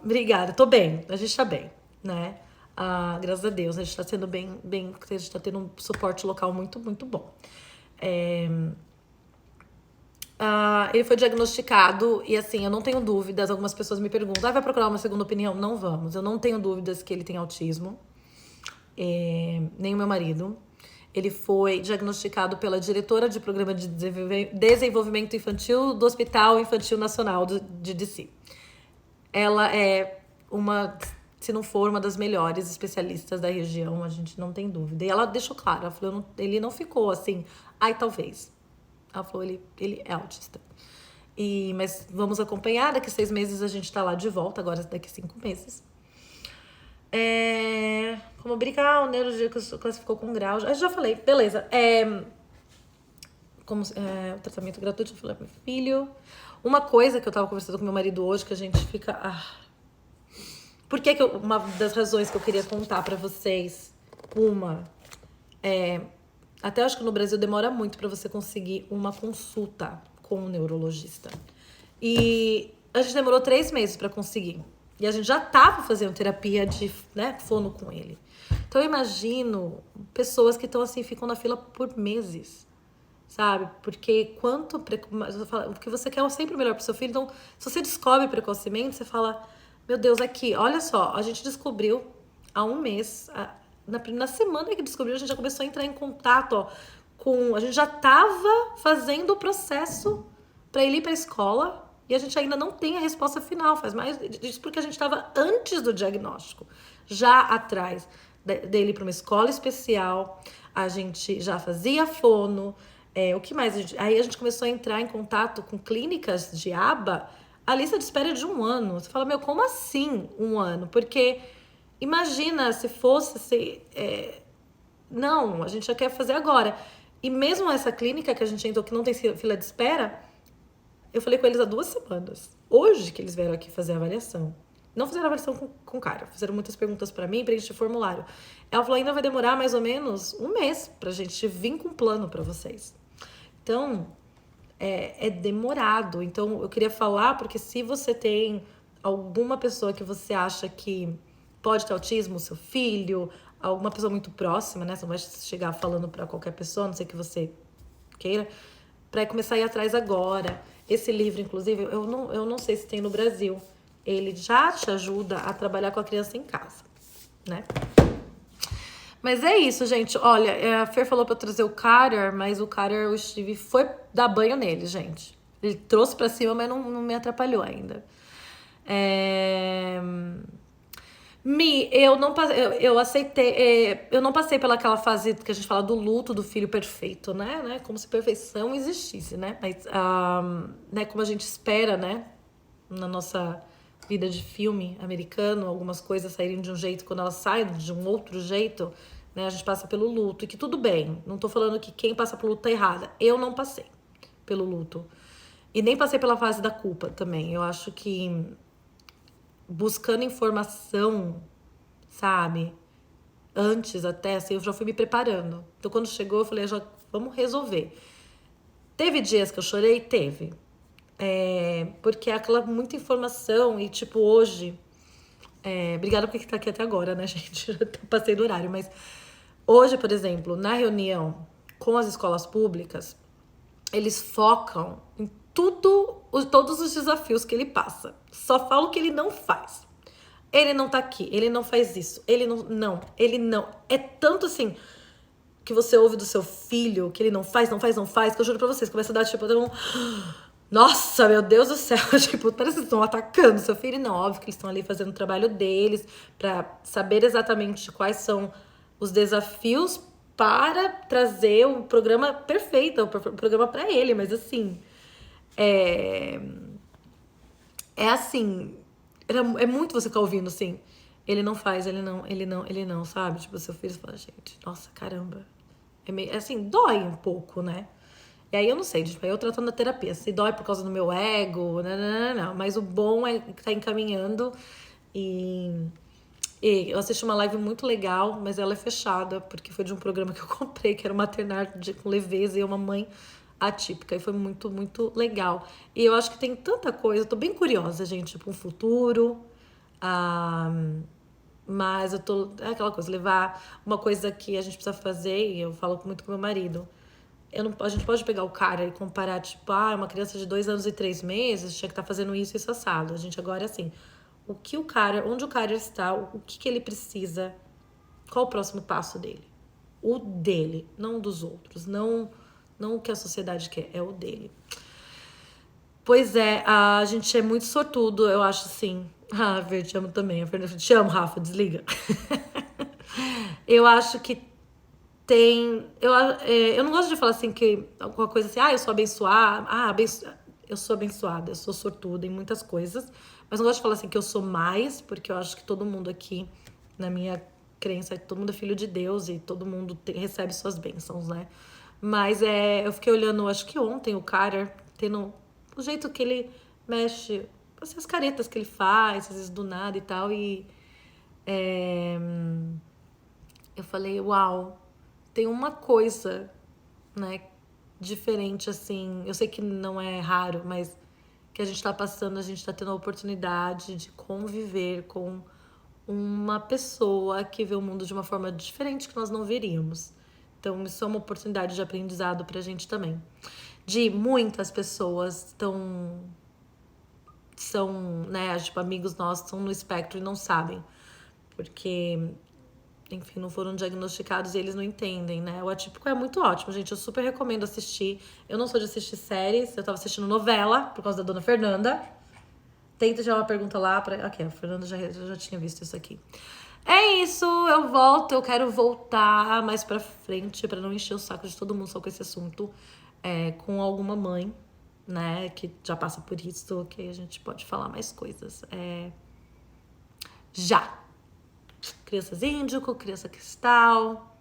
Obrigada, tô bem, a gente tá bem, né? Graças a Deus, a gente tá sendo bem, a gente tá tendo um suporte local muito, muito bom. Ele foi diagnosticado e assim, eu não tenho dúvidas, algumas pessoas me perguntam, vai procurar uma segunda opinião? Não vamos, eu não tenho dúvidas que ele tem autismo, nem o meu marido. Ele foi diagnosticado pela diretora de programa de desenvolvimento infantil do Hospital Infantil Nacional de DC. Ela é se não for uma das melhores especialistas da região, a gente não tem dúvida. E ela deixou claro, ela falou, ele não ficou assim, talvez. Ela falou, ele é autista. Mas vamos acompanhar, daqui 6 meses a gente tá lá de volta, agora daqui 5 meses. Como brincar, o neuro classificou com grau. Já falei, beleza. O tratamento gratuito, eu falei pro meu filho. Uma coisa que eu tava conversando com meu marido hoje, que a gente fica... Por que uma das razões que eu queria contar pra vocês, até acho que no Brasil demora muito pra você conseguir uma consulta com um neurologista. E a gente demorou 3 meses pra conseguir. E a gente já tava fazendo terapia de fono com ele. Então eu imagino pessoas que estão assim, ficam na fila por meses, sabe? Porque o que você quer é sempre o melhor pro seu filho. Então, se você descobre precocemente, você fala, meu Deus, aqui, olha só, a gente descobriu há 1 mês, na semana que descobriu, a gente já começou a entrar em contato, a gente já tava fazendo o processo pra ele ir pra escola. E a gente ainda não tem a resposta final, faz mais disso porque a gente estava antes do diagnóstico, já atrás dele ir para uma escola especial, a gente já fazia fono, o que mais? Aí a gente começou a entrar em contato com clínicas de aba, a lista de espera é de 1 ano. Você fala, como assim 1 ano? Porque imagina se fosse... não, a gente já quer fazer agora. E mesmo essa clínica que a gente entrou, que não tem fila de espera... Eu falei com eles há 2 semanas. Hoje que eles vieram aqui fazer a avaliação. Não fizeram avaliação com cara. Fizeram muitas perguntas pra mim, preencher formulário. Ela falou, ainda vai demorar mais ou menos 1 mês pra gente vir com um plano pra vocês. Então, é demorado. Então, eu queria falar, porque se você tem alguma pessoa que você acha que pode ter autismo, seu filho, alguma pessoa muito próxima, né? Você não vai chegar falando pra qualquer pessoa, a não sei que você queira, pra começar a ir atrás agora. Esse livro, inclusive, eu não sei se tem no Brasil. Ele já te ajuda a trabalhar com a criança em casa, né? Mas é isso, gente. Olha, a Fer falou pra eu trazer o Carter, mas o Carter, o Steve foi dar banho nele, gente. Ele trouxe pra cima, mas não me atrapalhou ainda. Eu aceitei, eu não passei pelaquela fase que a gente fala do luto do filho perfeito, né? Como se perfeição existisse, né? Mas, né, como a gente espera, né? Na nossa vida de filme americano, algumas coisas saírem de um jeito, quando elas saem de um outro jeito, né? A gente passa pelo luto, e que tudo bem. Não tô falando que quem passa pelo luto tá errada. Eu não passei pelo luto. E nem passei pela fase da culpa também. Eu acho que buscando informação, sabe? Antes até, assim, eu já fui me preparando. Então, quando chegou, eu falei, já vamos resolver. Teve dias que eu chorei? Teve. Porque é aquela muita informação e, tipo, hoje... obrigada por que tá aqui até agora, né, gente? Já passei do horário, mas... Hoje, por exemplo, na reunião com as escolas públicas, eles focam em todos os desafios que ele passa. Só falo que ele não faz. Ele não tá aqui, ele não faz isso, ele não. É tanto assim que você ouve do seu filho que ele não faz, que eu juro pra vocês, começa a dar tipo, nossa, meu Deus do céu, tipo, parece que eles estão atacando seu filho. Não, óbvio que eles estão ali fazendo o trabalho deles pra saber exatamente quais são os desafios para trazer o programa perfeito, o programa pra ele, mas assim... assim, é muito você ficar ouvindo assim, ele não faz, ele não, sabe? Tipo, seu filho fala, gente, nossa, caramba. Assim, dói um pouco, né? E aí eu não sei, tipo, eu tratando da terapia, se dói por causa do meu ego, não. Mas o bom é que tá encaminhando e eu assisti uma live muito legal, mas ela é fechada, porque foi de um programa que eu comprei, que era Maternar com Leveza, e uma mãe atípica, e foi muito, muito legal. E eu acho que tem tanta coisa, eu tô bem curiosa, gente, tipo, um futuro, mas é aquela coisa, levar uma coisa que a gente precisa fazer, e eu falo muito com meu marido, a gente pode pegar o cara e comparar, tipo, uma criança de 2 anos e 3 meses tinha que estar fazendo isso assado. A gente agora é assim, onde o cara está, o que ele precisa, qual o próximo passo dele? O dele, não dos outros, não o que a sociedade quer, é o dele. Pois é, a gente é muito sortudo, eu acho, assim. Ver, te amo também. Te amo, Rafa, desliga. Eu acho que tem... Eu não gosto de falar assim, que alguma coisa assim, eu sou abençoada. eu sou abençoada, eu sou sortuda em muitas coisas, mas não gosto de falar assim que eu sou mais, porque eu acho que todo mundo aqui, na minha crença, todo mundo é filho de Deus e todo mundo recebe suas bênçãos, né? Mas eu fiquei olhando, acho que ontem, o Carter, tendo o jeito que ele mexe, essas caretas que ele faz, às vezes do nada e tal, e eu falei, uau, tem uma coisa, né, diferente assim. Eu sei que não é raro, mas que a gente tá passando, a gente tá tendo a oportunidade de conviver com uma pessoa que vê o mundo de uma forma diferente que nós não veríamos. Então, isso é uma oportunidade de aprendizado pra gente também. De muitas pessoas são, né, tipo, amigos nossos estão no espectro e não sabem. Porque, enfim, não foram diagnosticados e eles não entendem, né? O atípico é muito ótimo, gente. Eu super recomendo assistir. Eu não sou de assistir séries, eu tava assistindo novela por causa da Dona Fernanda. Tenta já uma pergunta lá pra. Ok, a Fernanda já tinha visto isso aqui. É isso, eu volto, eu quero voltar mais pra frente pra não encher o saco de todo mundo só com esse assunto. Com alguma mãe, né, que já passa por isso, que a gente pode falar mais coisas. Já! Crianças índico, criança cristal,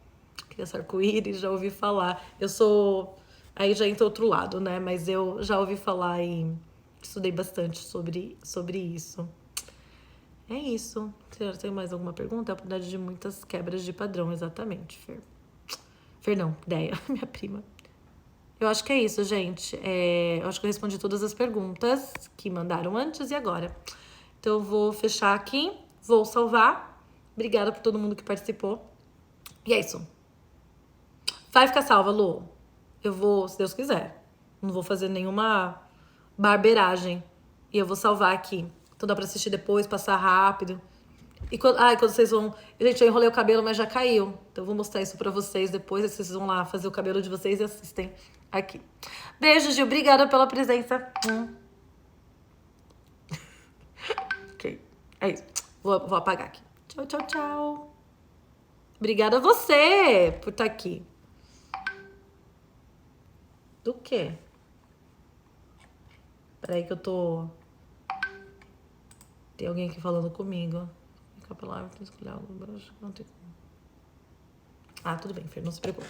criança arco-íris, já ouvi falar. Eu sou. Aí já entra outro lado, né? Mas eu já ouvi falar e estudei bastante sobre isso. É isso. Você tem mais alguma pergunta? É a oportunidade de muitas quebras de padrão, exatamente, Fer. Fer não, ideia, minha prima. Eu acho que é isso, gente. Eu acho que eu respondi todas as perguntas que mandaram antes e agora. Então eu vou fechar aqui, vou salvar. Obrigada por todo mundo que participou. E é isso. Vai ficar salva, Lu. Eu vou, se Deus quiser. Não vou fazer nenhuma barbeiragem. E eu vou salvar aqui. Então dá pra assistir depois, passar rápido. E quando vocês vão... Gente, eu enrolei o cabelo, mas já caiu. Então eu vou mostrar isso pra vocês depois. Aí vocês vão lá fazer o cabelo de vocês e assistem aqui. Beijo, Gil. Obrigada pela presença. Ok. É isso. Vou apagar aqui. Tchau, tchau, tchau. Obrigada a você por estar aqui. Do quê? Peraí que eu tô... Tem alguém aqui falando comigo. Fica a palavra, tem que escolher algo. Não tem como. Ah, tudo bem, Fer, não se preocupe.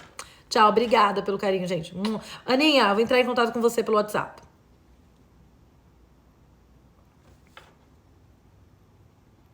Tchau, obrigada pelo carinho, gente. Aninha, vou entrar em contato com você pelo WhatsApp.